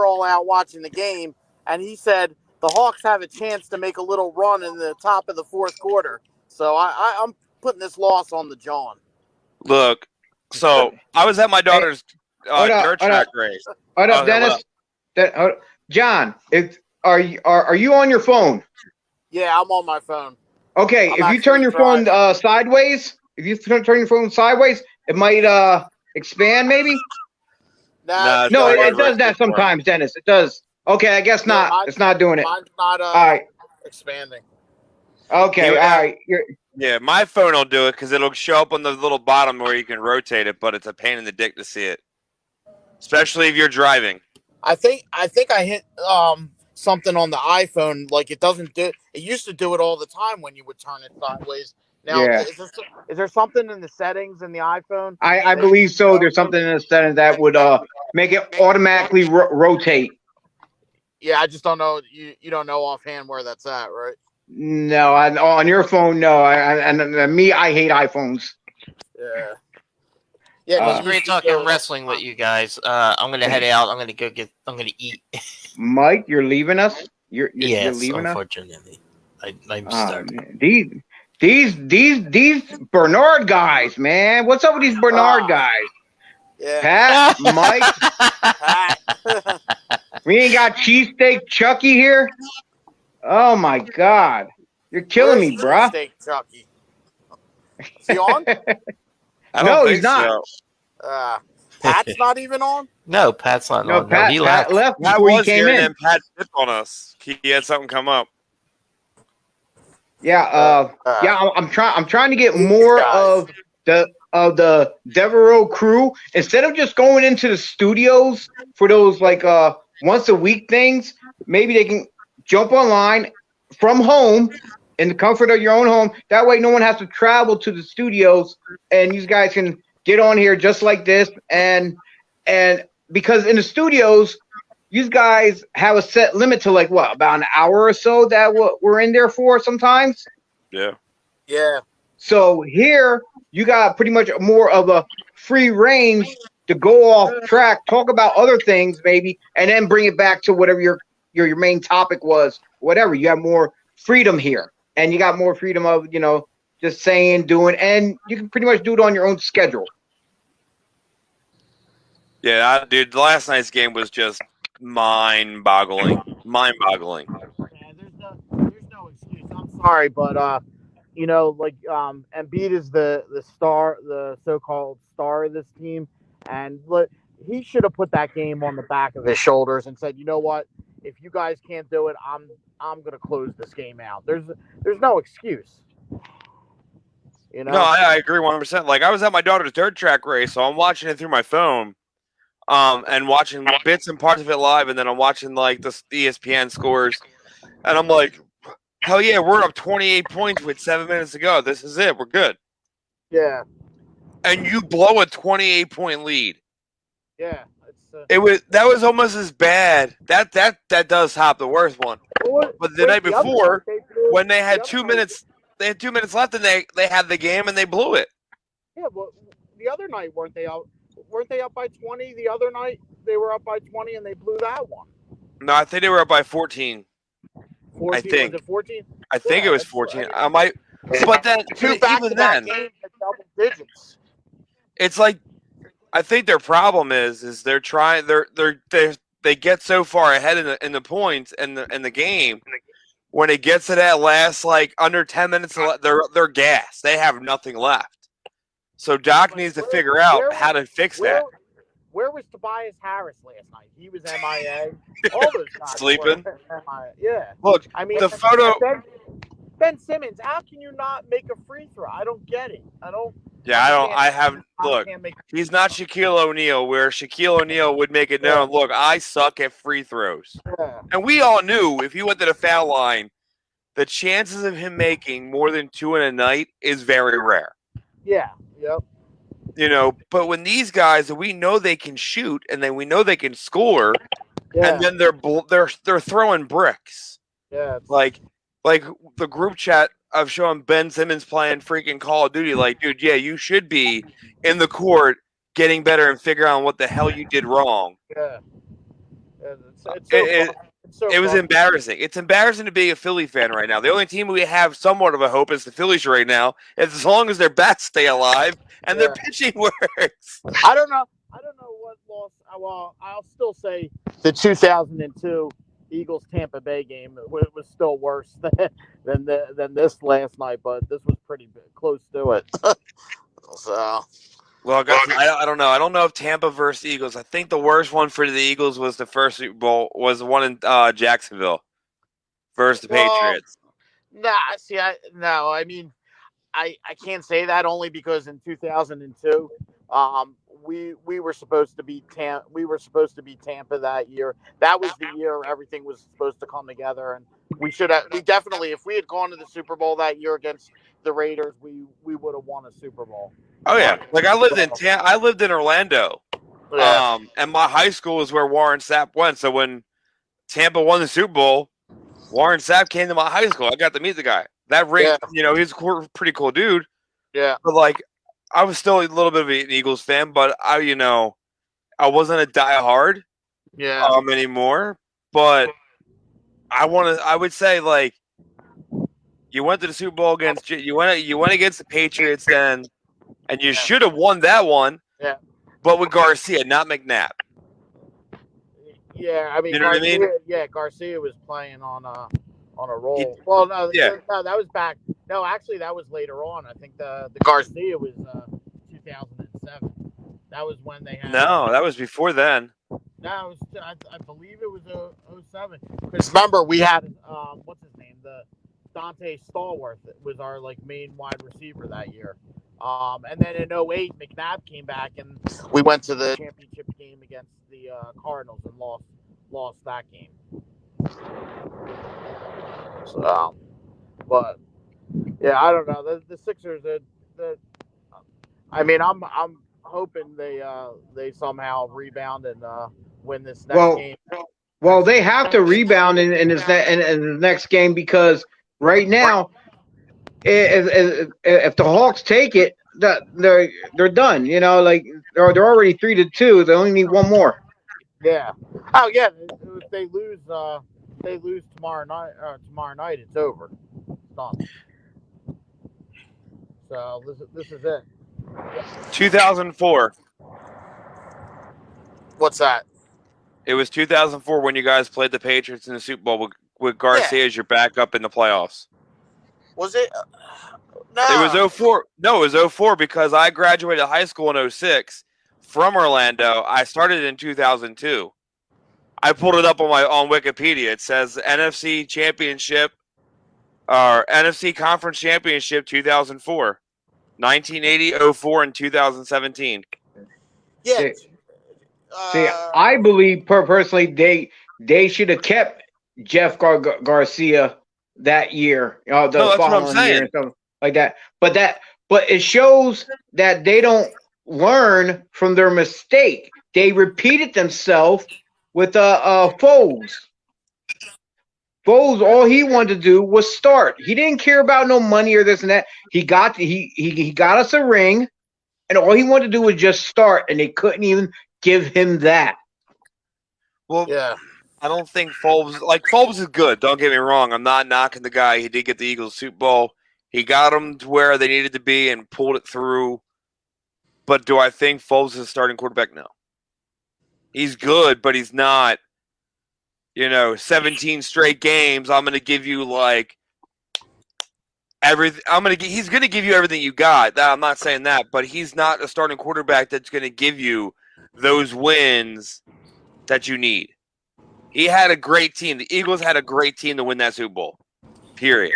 all out watching the game, and he said the Hawks have a chance to make a little run in the top of the fourth quarter. So I'm putting this loss on the John. Look, so I was at my daughter's dirt track race. Hold up, Dennis. John, are you on your phone? Yeah, I'm on my phone. Okay, if you turn your phone sideways, it might expand maybe. No, it does that sometimes, Dennis. It does. Okay, I guess not. It's not doing it. Mine's not all right. Expanding. Okay, all right. Yeah, my phone will do it because it'll show up on the little bottom where you can rotate it, but it's a pain in the dick to see it, especially if you're driving. I think I hit something on the iPhone. Like it doesn't do. It used to do it all the time when you would turn it sideways. Now, is there something in the settings in the iPhone? I believe so. There's something in the settings that would make it automatically rotate. Yeah, I just don't know. You don't know offhand where that's at, right? No, on your phone, no. And me, I hate iPhones. Yeah. Yeah, it was great talking wrestling with you guys. I'm gonna head out. I'm gonna eat. Mike, you're leaving us. You're leaving unfortunately. us. I'm stuck. These Bernard guys, man. What's up with these Bernard guys? Yeah. Pat, Mike. We ain't got cheesesteak Chucky here. Oh my God, you're killing me, bruh. Cheesesteak Chucky. Is he on? No, he's not. So. Pat's not even on? No, Pat's not on. Pat, he Pat left before he came in. And Pat dipped on us. He had something come up. Yeah, I'm trying to get more of the Devereaux crew instead of just going into the studios for those like once a week things. Maybe they can jump online from home in the comfort of your own home. That way, no one has to travel to the studios, and you guys can get on here just like this. And because in the studios, you guys have a set limit to like what, about an hour or so that we're in there for sometimes. Yeah. Yeah. So here you got pretty much more of a free range to go off track, talk about other things maybe, and then bring it back to whatever your main topic was. Whatever, you have more freedom here, and you got more freedom of just saying, doing, and you can pretty much do it on your own schedule. Yeah, dude, last night's game was just mind-boggling. Mind-boggling. Yeah, there's no excuse. I'm sorry, but Embiid is the star, the so-called star of this team, and he should have put that game on the back of his shoulders and said, you know what, if you guys can't do it, I'm gonna close this game out. There's no excuse. No, I agree 100%. Like I was at my daughter's dirt track race, so I'm watching it through my phone. And watching bits and parts of it live, and then I'm watching like the ESPN scores, and I'm like, hell yeah, we're up 28 points with 7 minutes to go. This is it. We're good. Yeah. And you blow a 28-point lead. Yeah. That was almost as bad. That does top the worst one. But the night before, when they had 2 minutes, left, and they had the game and they blew it. Yeah, well, the other night weren't they up by 20? The other night they were up by 20 and they blew that one. No, I think they were up by 14. 14? I think. Was it 14? I think it was 14. I might, but then even then, games at double digits. It's like I think their problem is they're they get so far ahead in the points in the game. When it gets to that last under 10 minutes, they're gassed. They have nothing left. So Doc needs to figure out how to fix that. Where was Tobias Harris last night? He was MIA. All those guys sleeping. were MIA. Yeah. Look, I mean, the photo. Ben Simmons, how can you not make a free throw? I don't get it. Yeah, look, he's not Shaquille O'Neal, where Shaquille O'Neal would make it known, look, I suck at free throws. Yeah. And we all knew if he went to the foul line, the chances of him making more than 2 in a night is very rare. Yeah. Yep. But when these guys, we know they can shoot, and then we know they can score, and then they're throwing bricks. Yeah. Like the group chat of showing Ben Simmons playing freaking Call of Duty. Like, dude, yeah, you should be in the court getting better and figure out what the hell you did wrong. Yeah. It was embarrassing. It's embarrassing to be a Philly fan right now. The only team we have somewhat of a hope is the Phillies right now, as long as their bats stay alive and their pitching works. I don't know what loss. Well, I'll still say the 2002 Eagles Tampa Bay game was still worse than this last night, but this was pretty close to it. So. Well, I don't know. I don't know if Tampa versus Eagles. I think the worst one for the Eagles was the first Super Bowl, was the one in Jacksonville versus the Patriots. I mean, I can't say that only because in 2002, we were supposed to be Tampa that year. That was the year everything was supposed to come together, and we definitely, if we had gone to the Super Bowl that year against the Raiders, we would have won a Super Bowl. Oh yeah, like I lived in Orlando, and my high school was where Warren Sapp went. So when Tampa won the Super Bowl, Warren Sapp came to my high school. I got to meet the guy. That ring, he's a pretty cool dude. Yeah, but I was still a little bit of an Eagles fan, but I wasn't a diehard anymore. But I would say you went to the Super Bowl against you went against the Patriots then, and you should have won that one. Yeah, but with Garcia, not McNabb. Yeah, I mean, you know what I mean? Yeah, Garcia was playing on a roll. No, that was back. No, actually, that was later on. I think the Garcia was 2007. That was when they had. No, that was before then. No, I believe it was 07. Because remember, we had what's his name? The Dante Stallworth was our main wide receiver that year. And then in 08, McNabb came back, and we went to the championship game against the Cardinals and lost that game. So, but yeah, I don't know. The Sixers, I mean, I'm hoping they somehow rebound and win this next game. Well, they have to rebound in the next game, because right now, if the Hawks take it, they're done. They're already 3-2. They only need one more. Yeah. Oh yeah. If they lose tomorrow night, it's over. It's done. So this is it. 2004. What's that? It was 2004 when you guys played the Patriots in the Super Bowl with Garcia as your backup in the playoffs. Was it? No. It was 04. No, it was 04 because I graduated high school in 06 from Orlando. I started in 2002. I pulled it up on Wikipedia. It says NFC Championship or NFC Conference Championship 2004, 1980, 04, and 2017. Yeah. See, I believe personally they should have kept Jeff Garcia that year, the following year and stuff like that. But it shows that they don't learn from their mistake. They repeated themselves with Foles. Foles, all he wanted to do was start. He didn't care about no money or this and that. He got us a ring, and all he wanted to do was just start, and they couldn't even give him that. Well, yeah. I don't think Foles is good. Don't get me wrong. I'm not knocking the guy. He did get the Eagles Super Bowl. He got them to where they needed to be and pulled it through. But do I think Foles is a starting quarterback? No. He's good, but he's not 17 straight games. I'm going to give you like everything. He's going to give you everything you got. I'm not saying that, but he's not a starting quarterback that's going to give you those wins that you need. He had a great team. The Eagles had a great team to win that Super Bowl. Period.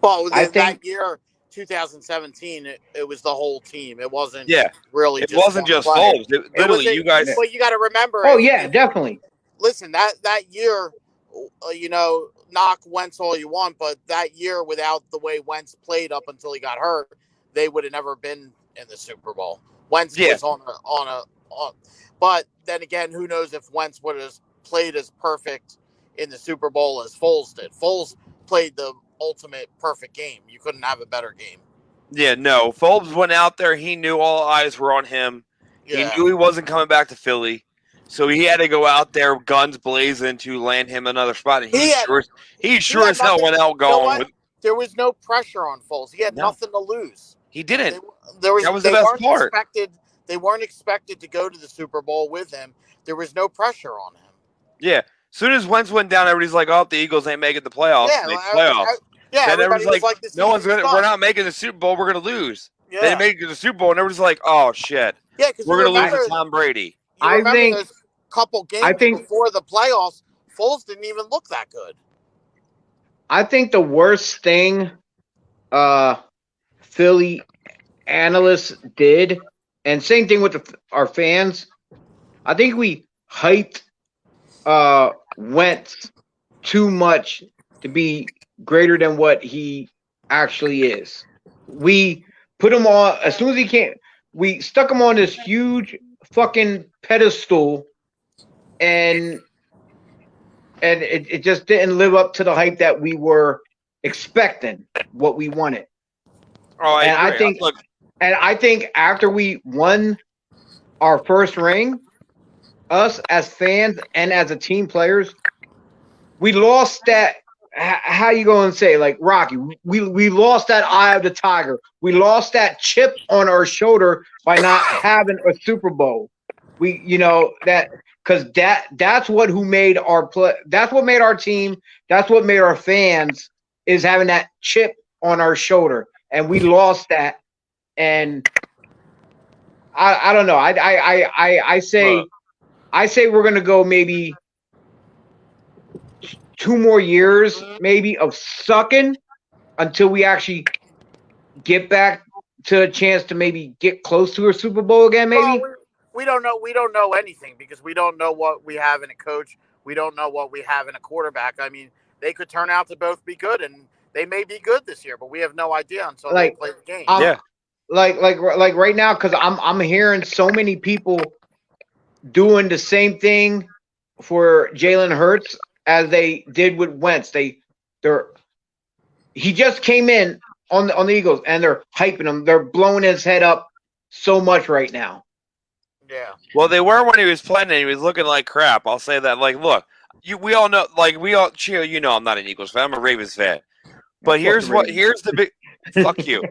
But that year, 2017, it was the whole team. It wasn't really it wasn't just Foles. Literally, you guys. But you got to remember. Oh, definitely. Listen, that year, knock Wentz all you want, but that year without the way Wentz played up until he got hurt, they would have never been in the Super Bowl. Wentz was on. But then again, who knows if Wentz would have played as perfect in the Super Bowl as Foles did. Foles played the ultimate perfect game. You couldn't have a better game. Yeah, no. Foles went out there. He knew all eyes were on him. Yeah. He knew he wasn't coming back to Philly. So he had to go out there, guns blazing, to land him another spot. And he sure as hell went out going. There was no pressure on Foles. He had nothing to lose. He didn't. That was the best part. They weren't expected to go to the Super Bowl with him. There was no pressure on him. Yeah. As soon as Wentz went down, everybody's like, "Oh, the Eagles ain't making the playoffs." Yeah, everybody's like, "No one's gonna. We're not making the Super Bowl. We're gonna lose." Yeah. They make it to the Super Bowl, and everybody's like, "Oh shit." Yeah, because we're gonna lose to Tom Brady. I think those couple games before the playoffs, Foles didn't even look that good. I think the worst thing Philly analysts did, and same thing with our fans, I think we hyped Wentz too much to be greater than what he actually is. We put him on, as soon as he came, we stuck him on this huge fucking pedestal, and it just didn't live up to the hype that we were expecting, what we wanted. Oh, I think after we won our first ring, us as fans and as a team players, we lost that. How you going to say, like Rocky? We lost that eye of the tiger. We lost that chip on our shoulder by not having a Super Bowl. Because that's what made our play. That's what made our team. That's what made our fans, is having that chip on our shoulder, and we lost that. And I don't know. I say we're gonna go maybe 2 more years, maybe, of sucking until we actually get back to a chance to maybe get close to a Super Bowl again. Maybe. Well, we don't know. We don't know anything because we don't know what we have in a coach. We don't know what we have in a quarterback. I mean, they could turn out to both be good, and they may be good this year, but we have no idea until they play the game. Like right now, because I'm hearing so many people doing the same thing for Jalen Hurts as they did with Wentz. He just came in on the Eagles, and they're hyping him. They're blowing his head up so much right now. Yeah. Well, they were when he was playing, and he was looking like crap. I'll say that. Like, look, we all know. Like, Chio, I'm not an Eagles fan. I'm a Ravens fan. But here's the big. Fuck you.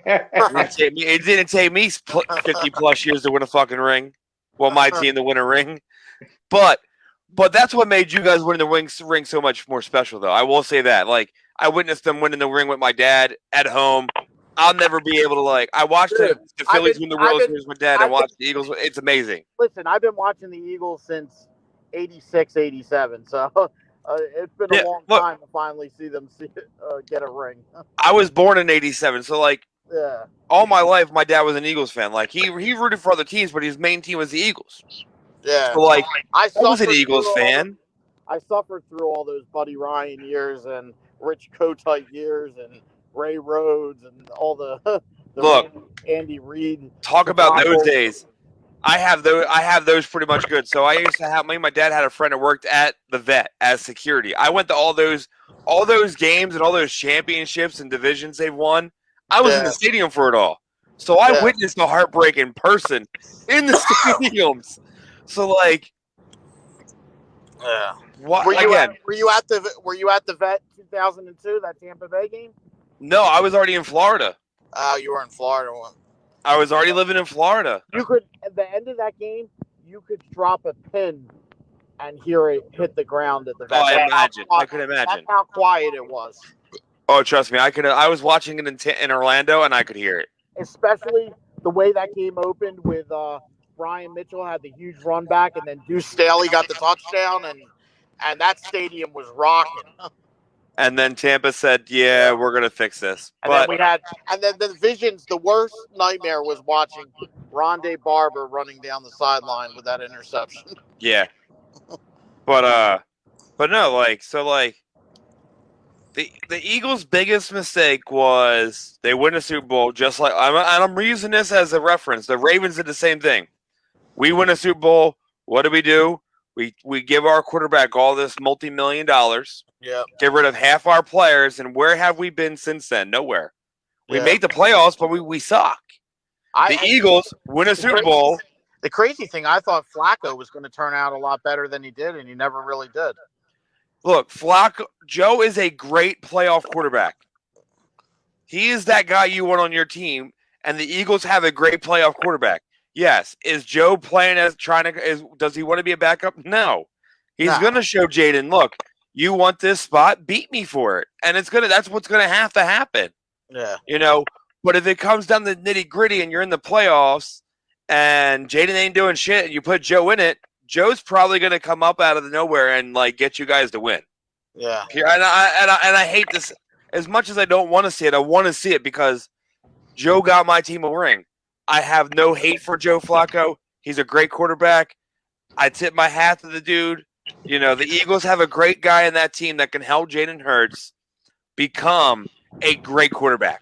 It didn't take me 50 plus years to win a fucking ring. Well, my team to win a ring. But that's what made you guys win the ring so much more special, though. I will say that. Like, I witnessed them winning the ring with my dad at home. I'll never be able to, I watched the Phillies win the World Series with Dad. I watched the Eagles. It's amazing. Listen, I've been watching the Eagles since 86, 87. So it's been a long time to finally see them get a ring. I was born in 87. So, all my life, my dad was an Eagles fan. Like, he rooted for other teams, but his main team was the Eagles. Yeah. So, I was an Eagles fan. I suffered through all those Buddy Ryan years and Rich Kotite years and Ray Rhodes and all the Andy Reid. Talk about those days. I have those pretty much good. So I used to have my dad had a friend that worked at the Vet as security. I went to all those games and all those championships and divisions they've won. I was in the stadium for it all. So I witnessed the heartbreak in person in the stadiums. So what were you again? Were you at the Vet 2002, that Tampa Bay game? No, I was already in Florida. Oh, you were in Florida. I was already living in Florida. You could, at the end of that game, you could drop a pin and hear it hit the ground at the Oh, vet. I could imagine. That's how quiet it was. Oh, trust me, I was watching it in Orlando, and I could hear it. Especially the way that game opened with Brian Mitchell had the huge run back, and then Deuce Staley got the touchdown, and that stadium was rocking. And then Tampa said, "Yeah, we're gonna fix this." And then the visions. The worst nightmare was watching Rondé Barber running down the sideline with that interception. Yeah, but no, the Eagles' biggest mistake was they win a Super Bowl just like I'm using this as a reference. The Ravens did the same thing. We win a Super Bowl. What do? We give our quarterback all this multi-million dollars. Yeah. Get rid of half our players, and where have we been since then? Nowhere. We make the playoffs, but we suck. The Eagles win a Super Bowl. The crazy thing, I thought Flacco was going to turn out a lot better than he did, and he never really did. Look, Joe is a great playoff quarterback. He is that guy you want on your team, and the Eagles have a great playoff quarterback. Yes. Is Joe playing does he want to be a backup? No. He's going to show Jaden, look, you want this spot, beat me for it. And that's what's going to have to happen. Yeah. But if it comes down to nitty-gritty and you're in the playoffs and Jaden ain't doing shit and you put Joe in it, Joe's probably going to come up out of nowhere and get you guys to win. Yeah. And I hate this as much as I don't want to see it. I want to see it because Joe got my team a ring. I have no hate for Joe Flacco. He's a great quarterback. I tip my hat to the dude. The Eagles have a great guy in that team that can help Jalen Hurts become a great quarterback.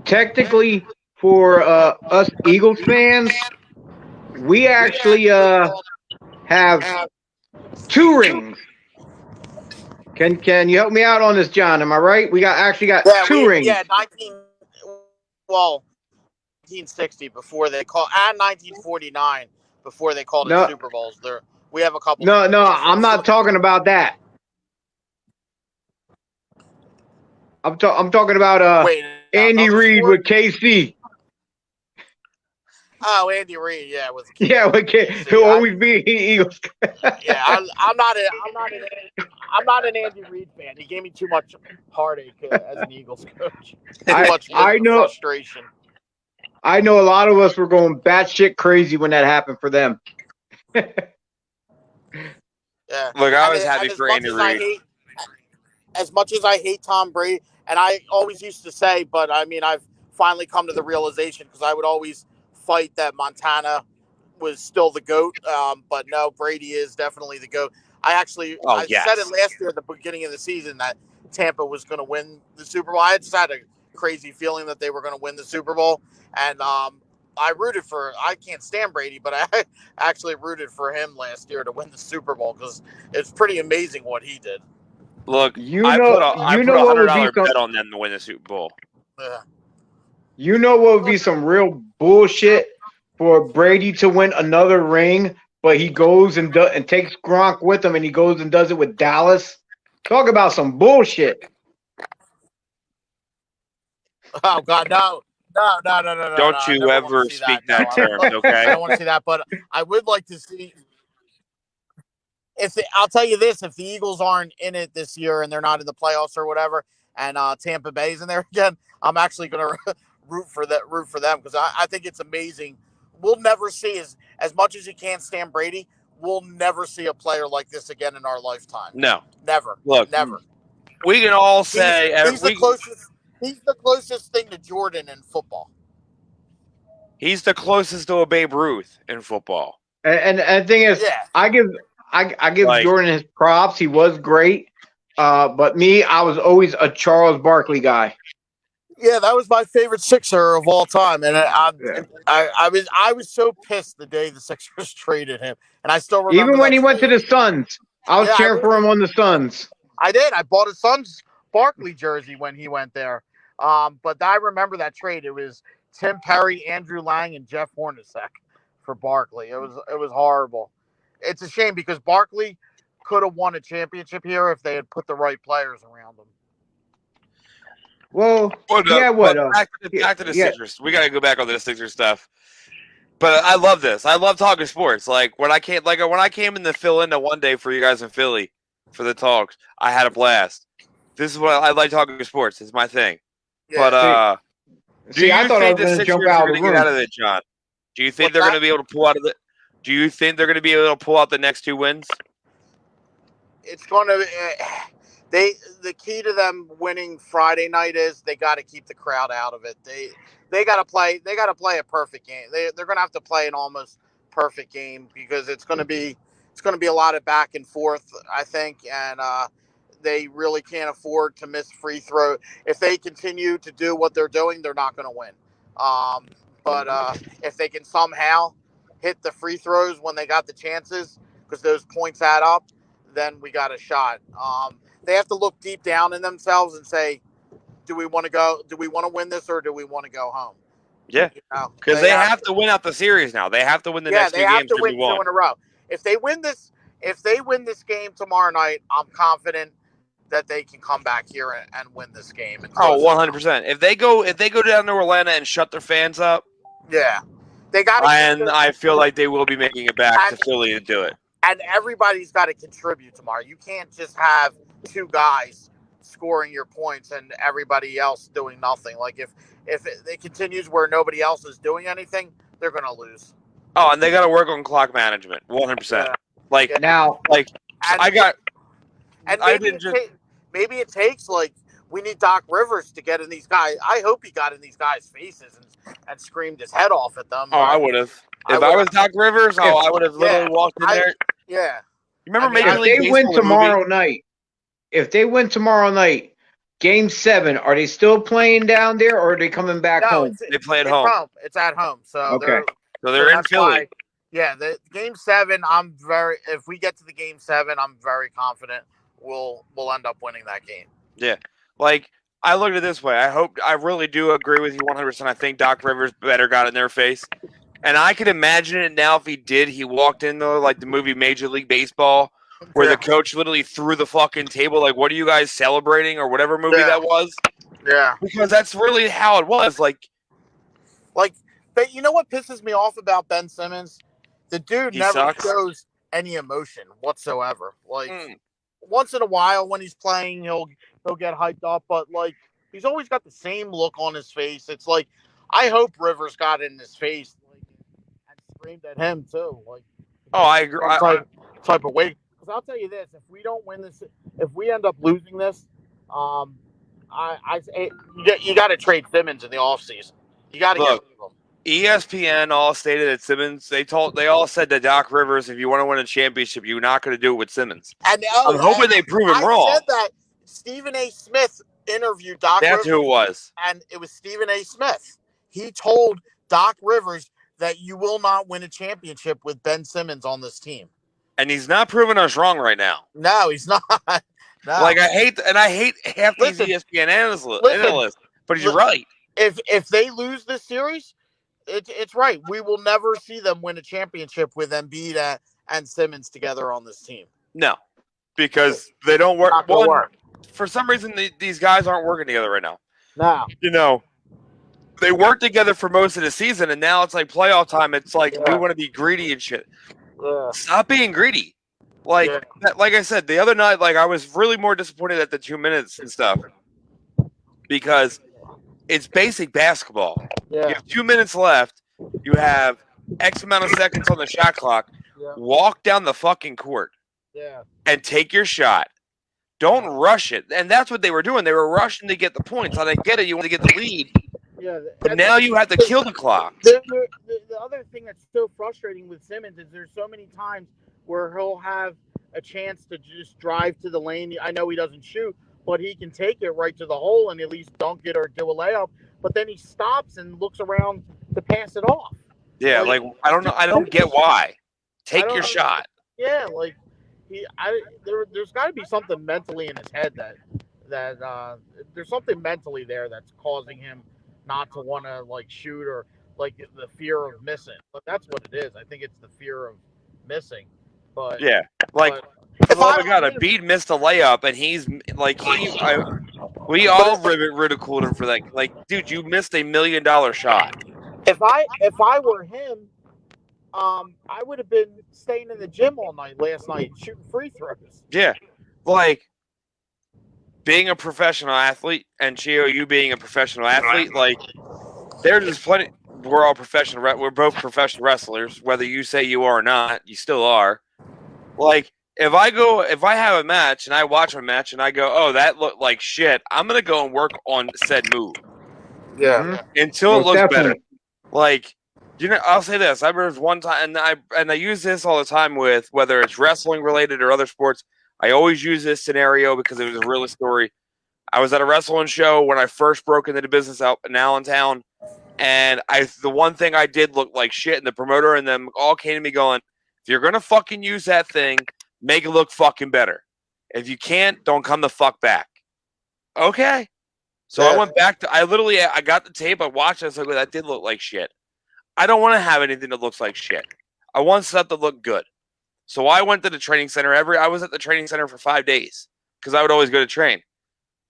Technically for us Eagles fans, we actually have 2 rings. Can you help me out on this, John? Am I right? We got 2 rings. Yeah, 1960 before they called, and 1949 before they called it Super Bowls. We have a couple. No, I'm not talking about that. I'm talking about Andy Reid with KC. Oh, Andy Reid, yeah, with KC. He'll always be Eagles. Yeah, I'm not an Andy Reid fan. He gave me too much heartache as an Eagles coach. I know frustration. I know a lot of us were going batshit crazy when that happened for them. Yeah. Look, I was happy for Andy Reid. As much as I hate Tom Brady, and I always used to say, but I mean, I've finally come to the realization because I would always fight that Montana was still the GOAT, but no, Brady is definitely the GOAT. I said it last year at the beginning of the season that Tampa was going to win the Super Bowl. I just had a crazy feeling that they were going to win the Super Bowl, and I can't stand Brady, but I actually rooted for him last year to win the Super Bowl because it's pretty amazing what he did. Look, I put a $100 bet on them to win the Super Bowl. Yeah. You know what would be some real bullshit for Brady to win another ring, but he goes and takes Gronk with him, and he goes and does it with Dallas? Talk about some bullshit. Oh God, no. Don't you ever speak that term, okay? I don't want to see that, but I would like to see. I'll tell you this: if the Eagles aren't in it this year and they're not in the playoffs or whatever, and Tampa Bay's in there again, I'm actually going to root for them because I think it's amazing. We'll never see as much as you can't stand Brady. We'll never see a player like this again in our lifetime. No, never. Look, never. We can all say he's the closest. He's the closest thing to Jordan in football. He's the closest to a Babe Ruth in football. And the thing is, I give Jordan his props. He was great. But me, I was always a Charles Barkley guy. Yeah, that was my favorite Sixer of all time, and I was so pissed the day the Sixers traded him, and I still remember. Even when he went to the Suns, I was cheering for him on the Suns. I did. I bought a Suns Barkley jersey when he went there. But I remember that trade. It was Tim Perry, Andrew Lang, and Jeff Hornacek for Barkley. It was horrible. It's a shame because Barkley could have won a championship here if they had put the right players around him. Well, back to the Sixers. We got to go back on the Sixers stuff. But I love this. I love talking sports. Like when I came in to fill in the one day for you guys in Philly for the talks, I had a blast. This is what I like talking sports. It's my thing. Yeah. But I thought I was going to jump out of the room. Get out of it, John? Do you think they're going to be able to pull out of it? Do you think they're going to be able to pull out the next 2 wins? It's going to. The key to them winning Friday night is they got to keep the crowd out of it. They got to play. They got to play a perfect game. They're going to have to play an almost perfect game because it's going to be a lot of back and forth, I think, and they really can't afford to miss free throw. If they continue to do what they're doing, they're not going to win. But if they can somehow hit the free throws when they got the chances, because those points add up, then we got a shot. They have to look deep down in themselves and say, do we want to win this or do we want to go home? Yeah, because they have to win out the series now. They have to win the next 2 games. Yeah, they have to win 2 in a row. If they win this game tomorrow night, I'm confident that they can come back here and win this game. 100%. If they go down to Atlanta and shut their fans up, yeah, they got. And I feel like they will be making it back to Philly to do it. And everybody's got to contribute tomorrow. You can't just have 2 guys scoring your points and everybody else doing nothing. Like if it continues where nobody else is doing anything, they're going to lose. Oh, and they got to work on clock management, 100%. Yeah. Like now, like and I got. And maybe it takes like we need Doc Rivers to get in these guys. I hope he got in these guys' faces and screamed his head off at them. Oh, I would have. If I was Doc Rivers, I would have literally walked in there. Yeah. You remember if they win tomorrow night? If they win tomorrow night, Game 7, are they still playing down there or are they coming back home? They play at home. It's at home. So okay. They're in Philly. Yeah, the Game 7. If we get to the Game 7, I'm very confident we'll end up winning that game. Yeah, like I look at it this way. I really do agree with you 100%. I think Doc Rivers better got in their face, and I could imagine it now if he did. He walked in though, like the movie Major League Baseball, where the coach literally threw the fucking table. Like, what are you guys celebrating, or whatever movie that was? Yeah, because that's really how it was. Like, but you know what pisses me off about Ben Simmons? The dude never shows any emotion whatsoever. Like once in a while when he's playing, he'll get hyped up, but like he's always got the same look on his face. It's like I hope Rivers got in his face and screamed at him too. Like, oh, I agree. Type of way. Because I'll tell you this: if we don't win this, if we end up losing this, you got to trade Simmons in the offseason. You got to get rid of him. ESPN all stated that Simmons. They all said to Doc Rivers, if you want to win a championship, you're not going to do it with Simmons. And I'm hoping they prove him wrong. I said that Stephen A. Smith interviewed Doc Rivers. That's who it was. And it was Stephen A. Smith. He told Doc Rivers that you will not win a championship with Ben Simmons on this team. And he's not proving us wrong right now. No, he's not. No. Like I hate half these ESPN analysts, but he's right. If they lose this series, it's right. We will never see them win a championship with Embiid and Simmons together on this team. No, because they don't work. For some reason, these guys aren't working together right now. No. You know, they worked together for most of the season, and now it's like playoff time. It's like we want to be greedy and shit. Yeah. Stop being greedy. Like I said, the other night, like I was really more disappointed at the 2 minutes and stuff because it's basic basketball. Yeah. You have 2 minutes left. You have X amount of seconds on the shot clock. Yeah. Walk down the fucking court. Yeah. And take your shot. Don't rush it. And that's what they were doing. They were rushing to get the points. I get it. You want to get the lead. Yeah. But now you have to kill the clock. The other thing that's so frustrating with Simmons is there's so many times where he'll have a chance to just drive to the lane. I know he doesn't shoot, but he can take it right to the hole and at least dunk it or do a layup. But then he stops and looks around to pass it off. Yeah, like I don't know. I don't get why. Take your shot. Yeah, like there's got to be something mentally in his head that there's something mentally there that's causing him not to want to like shoot or like the fear of missing. But that's what it is. I think it's the fear of missing. But yeah, like for the love of God, Embiid missed a layup, and he's like we all ridiculed him for that. Like, dude, you missed $1 million shot. If I were him, I would have been staying in the gym all night last night shooting free throws. Yeah, like being a professional athlete, and Chio, you being a professional athlete, like there's just plenty. We're all professional. We're both professional wrestlers. Whether you say you are or not, you still are. Like if I have a match and I watch a match and I go, oh, that looked like shit, I'm gonna go and work on said move. Yeah. Until it looks better. Like, I'll say this. I remember one time, and I use this all the time with whether it's wrestling related or other sports. I always use this scenario because it was a real story. I was at a wrestling show when I first broke into the business out in Allentown, and the one thing I did looked like shit, and the promoter and them all came to me going, if you're going to fucking use that thing, make it look fucking better. If you can't, don't come the fuck back. Okay. So I went back to, I got the tape, I watched it, I was like, well, that did look like shit. I don't want to have anything that looks like shit. I want stuff to look good. So I went to the training center I was at the training center for 5 days because I would always go to train.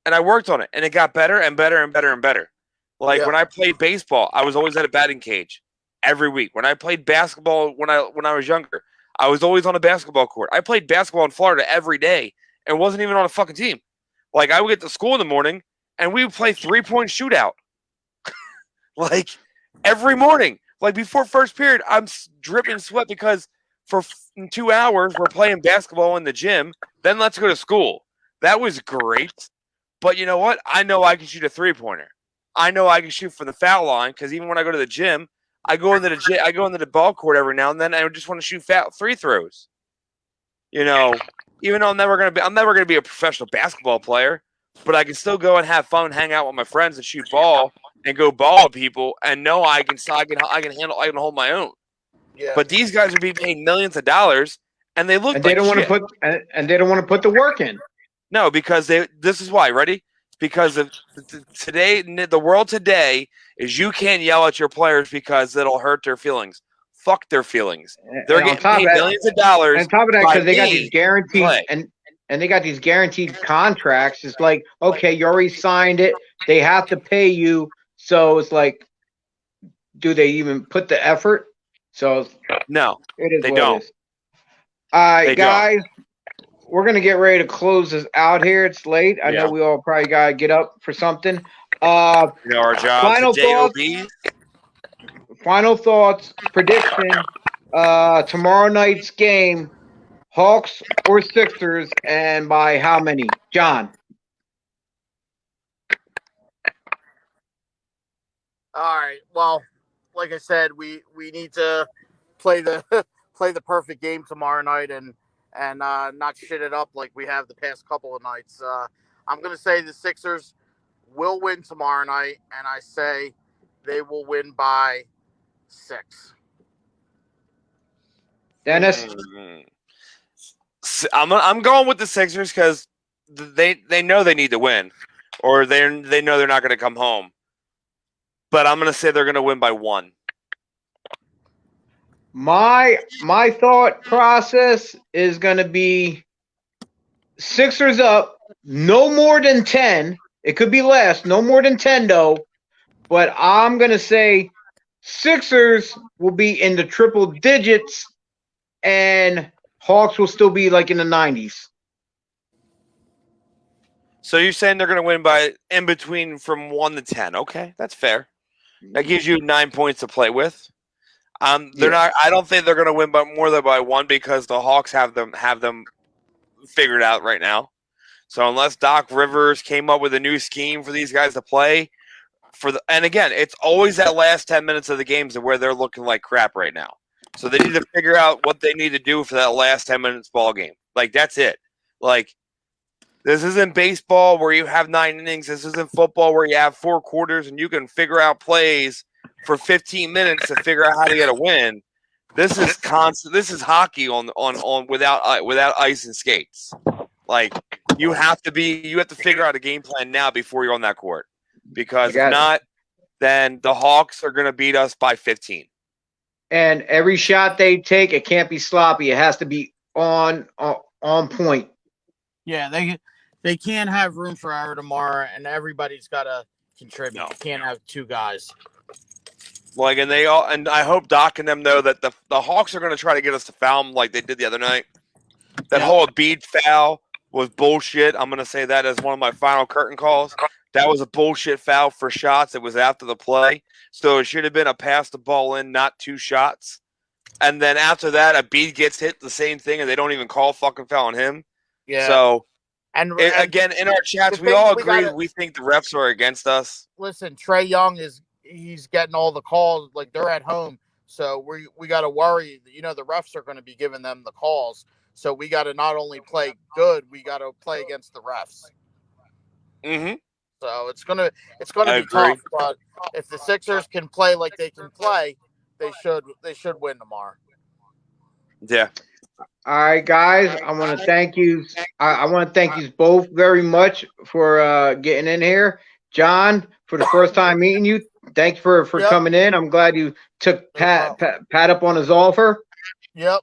And I worked on it, and it got better and better and better and better. Like when I played baseball, I was always at a batting cage every week. When I played basketball when I was younger, I was always on a basketball court. I played basketball in Florida every day and wasn't even on a fucking team. Like I would get to school in the morning and we would play 3-point shootout. Like every morning. Like before first period, I'm dripping sweat because for 2 hours we're playing basketball in the gym. Then let's go to school. That was great. But you know what? I know I can shoot a 3-pointer. I know I can shoot from the foul line because even when I go to the gym, I go into the ball court every now and then, and I just want to shoot free throws. You know, even though I'm never gonna be a professional basketball player, but I can still go and have fun, hang out with my friends, and shoot ball and go ball with people, and know I can hold my own. Yeah. But these guys are being paid millions of dollars, and they look. And they don't want to put they don't want to put the work in. No, because this is why. Ready? Because of today, the world today is you can't yell at your players because it'll hurt their feelings. Fuck their feelings. They're getting paid millions of dollars. On top of that, because they got these guaranteed and they got these guaranteed contracts. It's like, okay, you already signed it. They have to pay you. So it's like, do they even put the effort? So no, it is. They don't. All right, guys. We're going to get ready to close this out here. It's late. I know we all probably got to get up for something. Our jobs. Final thoughts, prediction, tomorrow night's game, Hawks or Sixers, and by how many? John. All right. Well, like I said, we need to play the perfect game tomorrow night and not shit it up like we have the past couple of nights. I'm going to say the Sixers will win tomorrow night, and I say they will win by 6. Dennis? I'm going with the Sixers because they know they need to win, or they know they're not going to come home. But I'm going to say they're going to win by 1. My thought process is going to be Sixers up, no more than 10. It could be less, no more than 10 though. But I'm going to say Sixers will be in the triple digits and Hawks will still be like in the 90s. So you're saying they're going to win by in between from 1 to 10. Okay, that's fair. That gives you 9 points to play with. They're not. I don't think they're going to win by more than by 1 because the Hawks have them figured out right now. So unless Doc Rivers came up with a new scheme for these guys to play, and again, it's always that last 10 minutes of the games where they're looking like crap right now. So they need to figure out what they need to do for that last 10 minutes ball game. Like that's it. Like this isn't baseball where you have 9 innings. This isn't football where you have 4 quarters and you can figure out plays for 15 minutes to figure out how to get a win. This is constant. This is hockey on without ice and skates. Like you have to figure out a game plan now before you're on that court, because if not, then the Hawks are going to beat us by 15. And every shot they take, it can't be sloppy. It has to be on point. Yeah, they can't have room for error tomorrow, and everybody's got to contribute. You can't have 2 guys. Like, and I hope Doc and them know that the Hawks are going to try to get us to foul them like they did the other night. That whole Embiid foul was bullshit. I'm going to say that as one of my final curtain calls. That was a bullshit foul for shots. It was after the play. So it should have been a pass the ball in, not 2 shots. And then after that, Embiid gets hit the same thing, and they don't even call fucking foul on him. Yeah. So, and again, in our chats, we all agree we think the refs are against us. Listen, Trae Young he's getting all the calls. Like, they're at home. So we got to worry. You know, the refs are going to be giving them the calls. So we got to not only play good, we got to play against the refs. Mm-hmm. So it's gonna be tough. But if the Sixers can play like they can play, they should win tomorrow. Yeah. All right, guys. I want to thank you. I want to thank you both very much for getting in here. John, for the first time meeting you, thanks for coming in. I'm glad you took Pat up on his offer. Yep.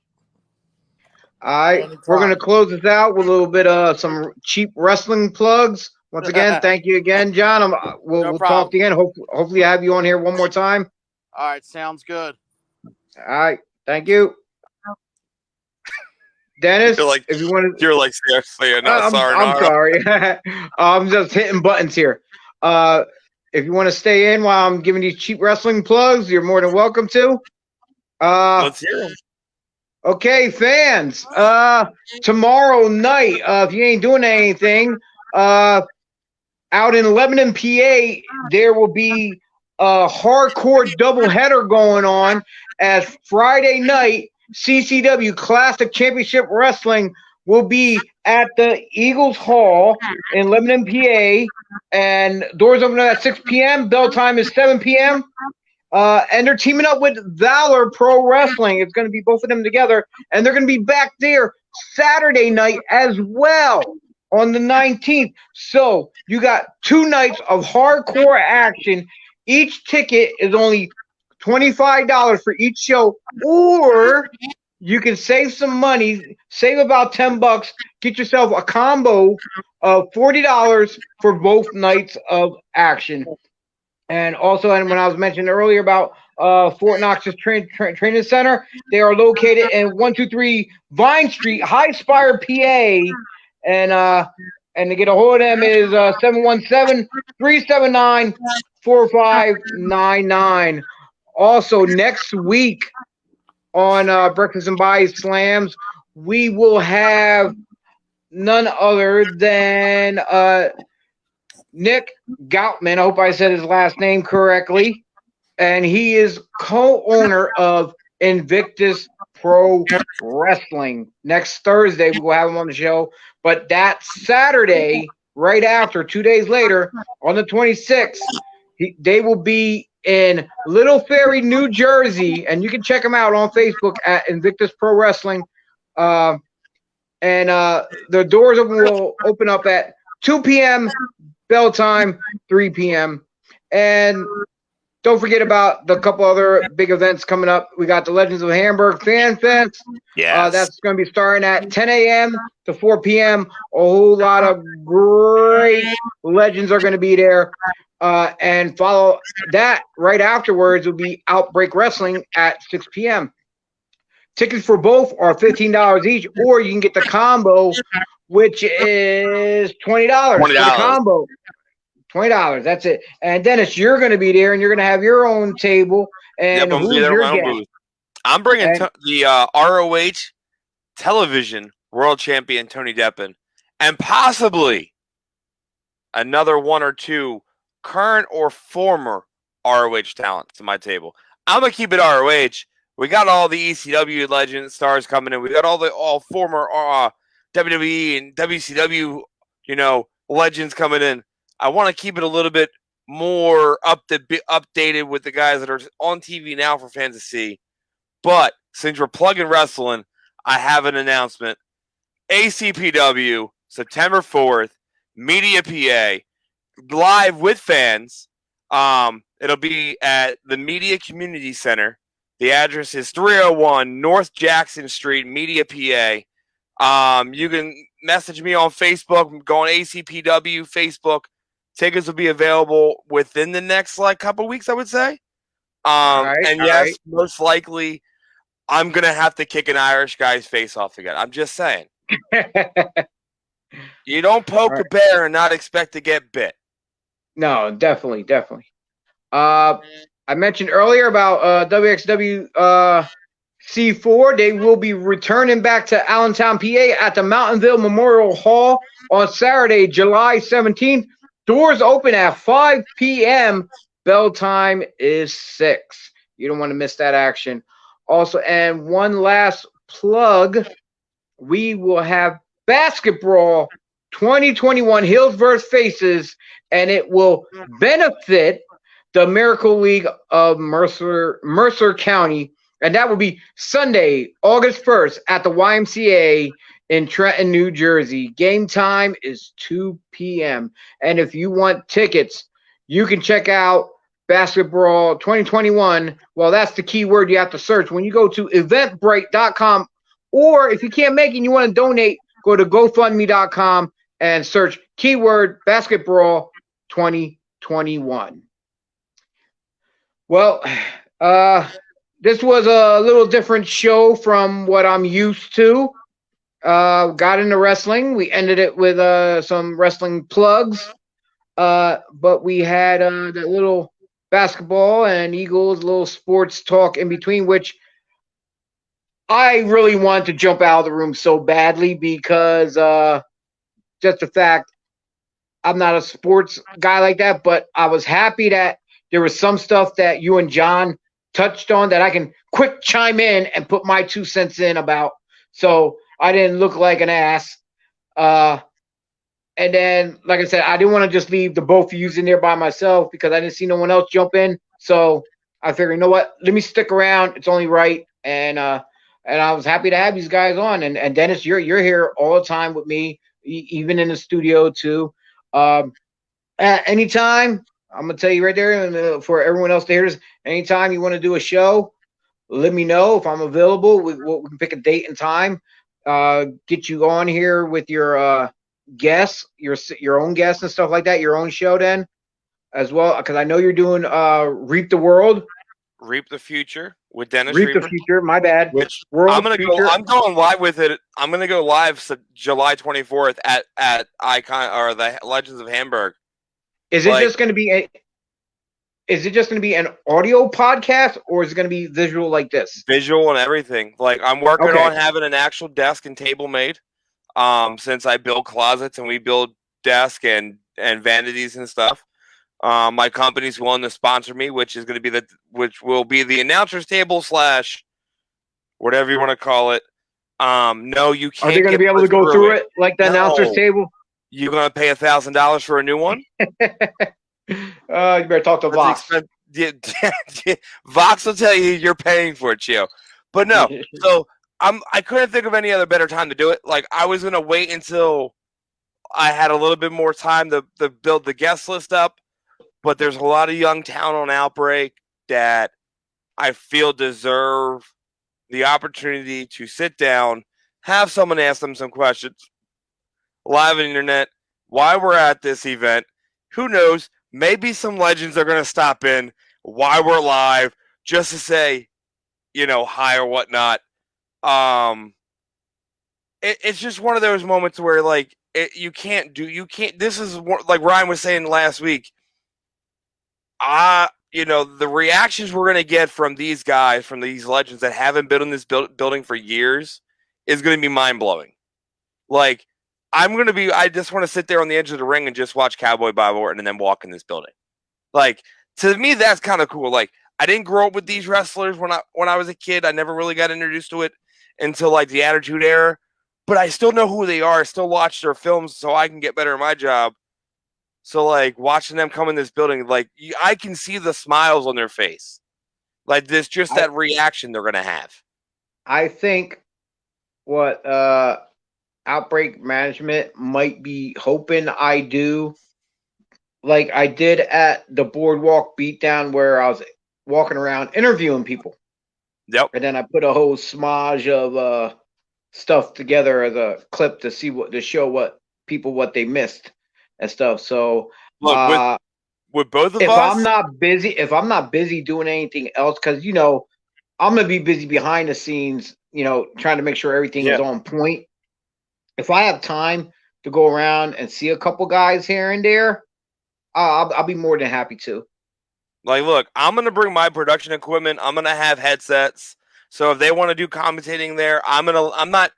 All right, we're going to close this out with a little bit of some cheap wrestling plugs. Once again, thank you again, John. We'll talk again. Hopefully, I have you on here one more time. All right, sounds good. All right, thank you. Dennis, if you want to, you're like seriously. I'm sorry. I'm just hitting buttons here. If you want to stay in while I'm giving these cheap wrestling plugs, you're more than welcome to. Let's hear them. Okay, fans. Tomorrow night, if you ain't doing anything, out in Lebanon, PA, there will be a hardcore doubleheader going on as Friday night. CCW Classic Championship Wrestling will be at the Eagles Hall in Lebanon, PA, and doors open at 6 p.m. Bell time is 7 p.m. And they're teaming up with Valor Pro Wrestling. It's going to be both of them together, and they're going to be back there Saturday night as well on the 19th. So you got 2 nights of hardcore action. Each ticket is only $25 for each show, or you can save some money, save about $10, get yourself a combo of $40 for both nights of action. And also, and when I was mentioning earlier about Fort Knox's Training Center, they are located in 123 Vine Street, High Spire, PA, and to get a hold of them is 717-379-4599. Also, next week on Breakfast and Body Slams, we will have none other than Nick Goutman. I hope I said his last name correctly. And he is co-owner of Invictus Pro Wrestling. Next Thursday, we will have him on the show. But that Saturday, right after, 2 days later, on the 26th, they will be in Little Ferry, New Jersey, and you can check them out on Facebook at Invictus Pro Wrestling. The doors will open up at 2 p.m. bell time, 3 p.m. And don't forget about the couple other big events coming up. We got the Legends of Hamburg Fan Fest. Yes. That's going to be starting at 10 a.m. to 4 p.m. A whole lot of great legends are going to be there. And follow that right afterwards will be Outbreak Wrestling at 6 p.m. Tickets for both are $15 each, or you can get the combo, which is $20 for the combo. $20, that's it. And Dennis, you're going to be there, and you're going to have your own table. And yep, who's your guest? I'm bringing the ROH Television World Champion Tony Deppen, and possibly another 1 or 2 current or former ROH talent to my table. I'm gonna keep it ROH. We got all the ECW legend stars coming in. We got all former WWE and WCW, legends coming in. I want to keep it a little bit more updated with the guys that are on TV now for fans to see. But since we're plugging wrestling, I have an announcement. ACPW, September 4th, Media PA, live with fans. It'll be at the Media Community Center. The address is 301 North Jackson Street, Media PA. You can message me on Facebook. Go on ACPW Facebook. Tickets will be available within the next couple weeks, I would say. Yes, most likely, I'm gonna have to kick an Irish guy's face off again. I'm just saying. You don't poke a bear and not expect to get bit. No, definitely. I mentioned earlier about WXW C4. They will be returning back to Allentown, PA at the Mountainville Memorial Hall on Saturday, July 17th. Doors open at 5 p.m. Bell time is 6. You don't want to miss that action. Also, and one last plug, we will have Basketball 2021 Heels vs. Faces, and it will benefit the Miracle League of Mercer County, and that will be Sunday, August 1st at the YMCA in Trenton, New Jersey. Game time is 2 p.m. And if you want tickets, you can check out Basketball 2021. Well, that's the keyword you have to search when you go to eventbrite.com, or if you can't make it and you want to donate, go to gofundme.com and search keyword Basketball 2021. Well, this was a little different show from what I'm used to. Got into wrestling. We ended it with some wrestling plugs. But we had that little basketball and Eagles, little sports talk in between, which I really wanted to jump out of the room so badly because just the fact I'm not a sports guy like that, but I was happy that there was some stuff that you and John touched on that I can quick chime in and put my 2 cents in about, so I didn't look like an ass. And then, like I said, I didn't want to just leave the both of you in there by myself because I didn't see no one else jump in. So I figured, you know what? Let me stick around. It's only right. And I was happy to have these guys on. And Dennis, you're here all the time with me, even in the studio too. At any time, I'm gonna tell you right there, and for everyone else to hear this, anytime you want to do a show, let me know if I'm available. We can pick a date and time. Get you on here with your guests, your own guests and stuff like that, your own show then as well, because I know you're doing Reap the World, Reap the Future with Dennis Reap Reaper. the Future, my bad. Which World I'm going live with it. I'm gonna go live July 24th at Icon or the Legends of Hamburg. Is it just going to be an audio podcast, or is it going to be visual like this? Visual and everything. Like, I'm working on having an actual desk and table made. Since I build closets and we build desk and vanities and stuff. My company's willing to sponsor me, which will be the announcer's table / whatever you want to call it. No, you can't. Are they going to be able to go through it like the announcer's table? You gonna pay $1,000 for a new one? You better talk to Vox. Vox will tell you you're paying for it, Chio. But no, so I couldn't think of any other better time to do it. Like, I was gonna wait until I had a little bit more time to build the guest list up, but there's a lot of young talent on Outbreak that I feel deserve the opportunity to sit down, have someone ask them some questions live on the internet while we're at this event. Who knows? Maybe some legends are going to stop in while we're live just to say, hi or whatnot. It's just one of those moments where, like, you can't. This is like Ryan was saying last week. The reactions we're going to get from these guys, from these legends that haven't been in this building for years, is going to be mind blowing. Like, I just want to sit there on the edge of the ring and just watch Cowboy Bob Orton and then walk in this building. Like, to me, that's kind of cool. Like, I didn't grow up with these wrestlers when I was a kid. I never really got introduced to it until, like, the Attitude Era. But I still know who they are. I still watch their films so I can get better at my job. So, like, watching them come in this building, like, I can see the smiles on their face. Like, this, just that reaction they're going to have. I think what Outbreak Management might be hoping I do, like I did at the Boardwalk Beatdown, where I was walking around interviewing people. Yep. And then I put a whole smudge of stuff together as a clip to show what they missed and stuff. So look, with both of if us. if I'm not busy doing anything else, because I'm gonna be busy behind the scenes, trying to make sure everything is on point. If I have time to go around and see a couple guys here and there, I'll be more than happy to. Like, look, I'm gonna bring my production equipment. I'm gonna have headsets. So if they want to do commentating there, I'm not.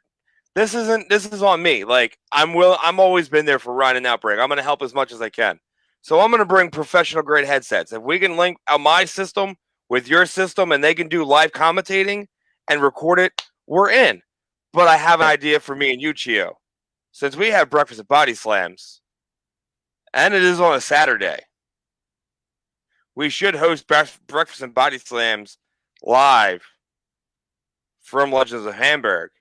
This is on me. Like, I'm always been there for Ryan and Outbreak. I'm gonna help as much as I can. So I'm gonna bring professional grade headsets. If we can link out my system with your system and they can do live commentating and record it, we're in. But I have an idea for me and you, Chio. Since we have Breakfast at Body Slams, and it is on a Saturday, we should host Breakfast and Body Slams live from Legends of Hamburg.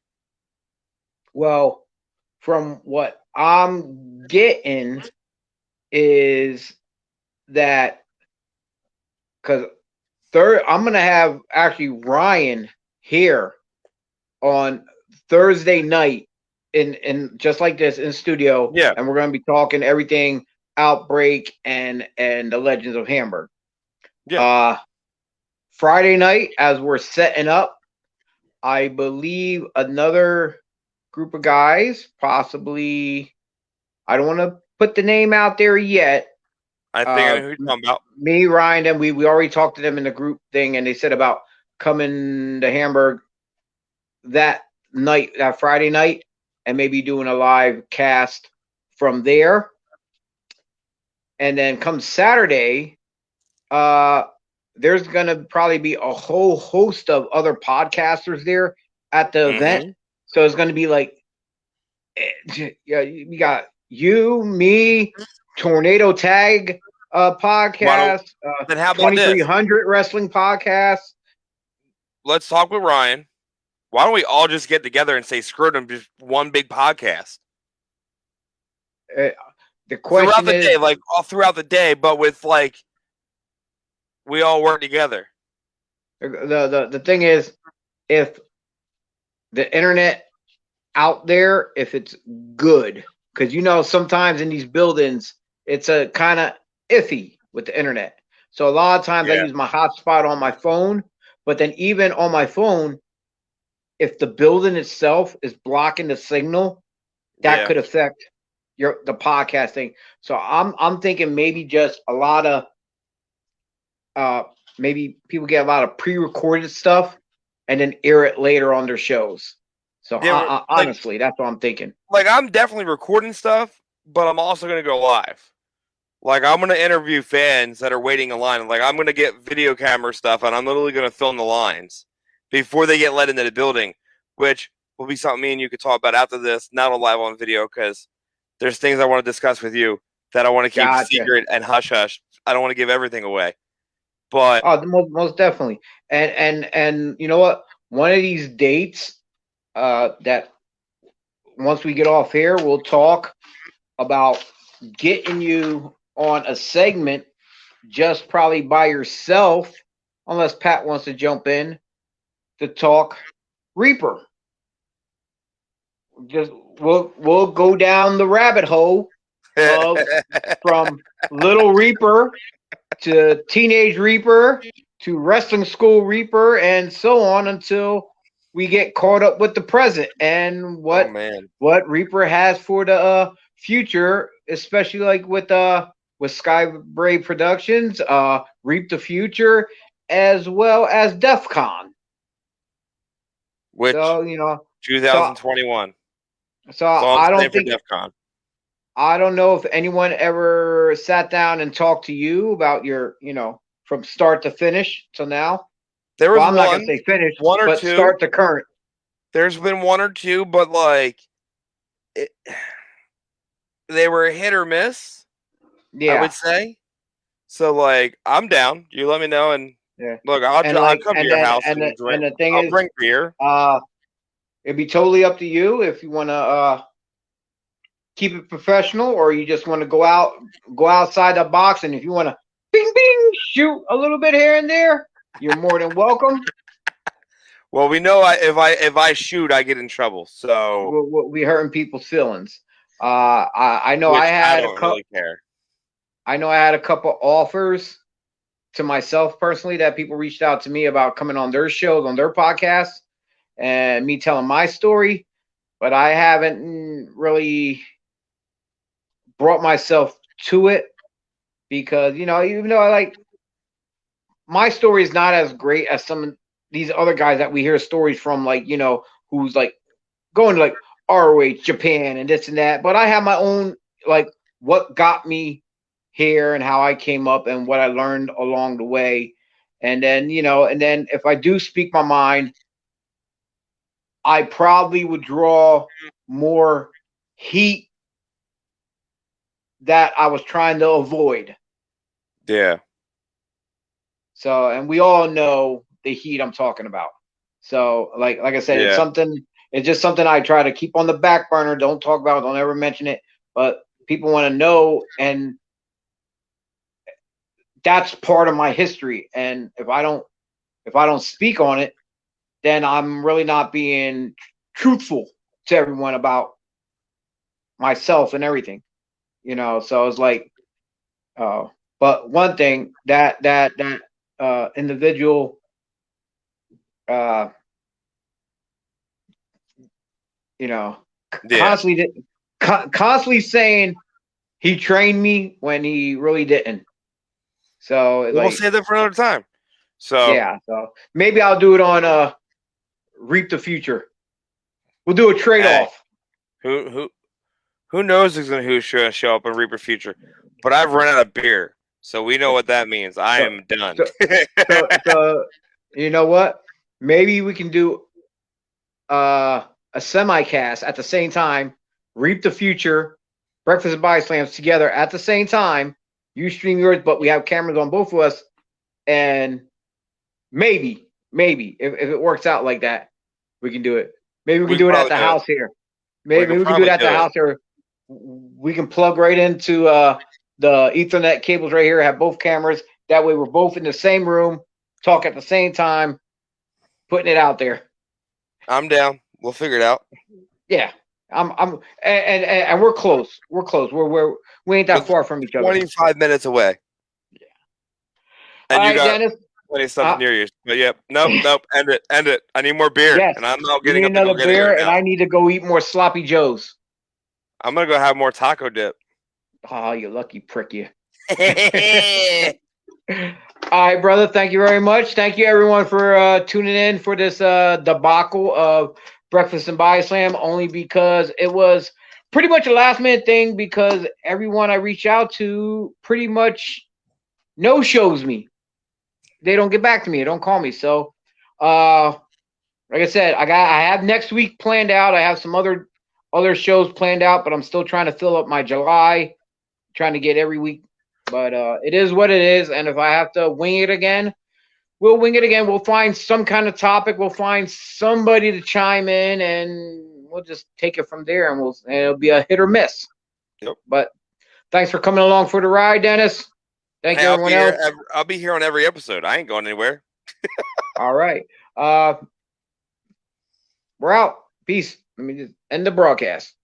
Well, from what I'm getting is that because I'm gonna have actually Ryan here on Thursday night in just like this in studio. Yeah. And we're gonna be talking everything Outbreak and the Legends of Hamburg. Yeah. Friday night, as we're setting up, I believe another group of guys, possibly, I don't want to put the name out there yet. I think I know who you're talking about. Me, Ryan, and we already talked to them in the group thing, and they said about coming to Hamburg that night, that Friday night, and maybe doing a live cast from there. And then come Saturday, there's going to probably be a whole host of other podcasters there at the event. So it's going to be like, yeah, you got you, me, Tornado Tag podcast, 2300 Wrestling podcast. Let's talk with Ryan. Why don't we all just get together and say, screw them, just one big podcast? The question throughout the is, day, like all throughout the day, but with like we all work together. The thing is, if the internet out there, if it's good, because sometimes in these buildings it's a kind of iffy with the internet. So a lot of times I use my hotspot on my phone, but then even on my phone, if the building itself is blocking the signal, that could affect the podcasting. So I'm thinking maybe just a lot of maybe people get a lot of pre-recorded stuff and then air it later on their shows. So honestly, that's what I'm thinking. Like, I'm definitely recording stuff, but I'm also going to go live. Like, I'm going to interview fans that are waiting in line. Like, I'm going to get video camera stuff, and I'm literally going to film the lines before they get let into the building, which will be something me and you could talk about after this, not on live on video, because there's things I want to discuss with you that I want to keep secret and hush-hush. I don't want to give everything away. But most definitely. And you know what? One of these dates that once we get off here, we'll talk about getting you on a segment just probably by yourself, unless Pat wants to jump in to talk Reaper. Just we'll go down the rabbit hole of from Little Reaper to Teenage Reaper to Wrestling School Reaper and so on until we get caught up with the present and what Reaper has for the future, especially like with Sky Brave Productions, Reap the Future, as well as DEF CON. Which 2021. So I don't think DEF CON. I don't know if anyone ever sat down and talked to you about your, from start to finish till now. There was I'm not gonna say finish, one or but two. Start to current. There's been one or two, but like they were hit or miss. Yeah, I would say. So like, I'm down. You let me know, and look, I'll come to your house and drink. And the thing I'll bring beer. It'd be totally up to you if you want to keep it professional, or you just want to go outside the box, and if you want to bing bing shoot a little bit here and there, you're more than welcome. Well, we know if I shoot, I get in trouble. So we'll be hurting people's feelings. I know I had don't really care. I know I had a couple offers to myself personally that people reached out to me about coming on their shows, on their podcasts, and me telling my story, but I haven't really brought myself to it because, you know, even though I like my story is not as great as some of these other guys that we hear stories from, like, you know, who's like going to like ROH, Japan, and this and that. But I have my own, like, what got me here and how I came up and what I learned along the way. And then, you know, and then if I do speak my mind, I probably would draw more heat that I was trying to avoid. Yeah. So, and we all know the heat I'm talking about. So, like I said, it's just something I try to keep on the back burner. Don't talk about it, don't ever mention it. But people want to know, and that's part of my history. And if I don't speak on it, then I'm really not being truthful to everyone about myself and everything. You know, so it's like, but one thing that individual, you know, constantly saying he trained me when he really didn't. So we'll save that for another time. So yeah, so maybe I'll do it on Reap the Future. We'll do a trade off. Who knows who's gonna show up in Reap the Future? But I've run out of beer, so we know what that means. I am done. So you know what? Maybe we can do a semi-cast at the same time. Reap the Future, Breakfast and Body Slams together at the same time. You stream yours, but we have cameras on both of us, and maybe if it works out like that, we can do it. Maybe we can do it at the house here. Maybe we can do it at the house here. We can plug right into the Ethernet cables right here, have both cameras. That way we're both in the same room, talk at the same time, putting it out there. I'm down. We'll figure it out. Yeah. And we're close. We're close. We ain't that far from each other. 25 minutes away. Yeah. And all you right, got Dennis. 20 something near you. But yep. Nope. End it. I need more beer. Yes. And I'm not getting up another to go beer, get it and I need to go eat more sloppy joes. I'm gonna go have more taco dip. Oh, you lucky prick, you. All right, brother. Thank you very much. Thank you, everyone, for tuning in for this debacle of Breakfast and Body Slam, only because it was pretty much a last-minute thing because everyone I reach out to pretty much no-shows me. They don't get back to me. They don't call me. So, like I said, I have next week planned out. I have some other shows planned out, but I'm still trying to fill up my July, trying to get every week. But it is what it is, and if I have to wing it again, we'll wing it again. We'll find some kind of topic. We'll find somebody to chime in, and we'll just take it from there, and it'll be a hit or miss. Yep. But thanks for coming along for the ride, Dennis. Thank you, everyone else. I'll be here on every episode. I ain't going anywhere. All right. We're out. Peace. Let me just end the broadcast.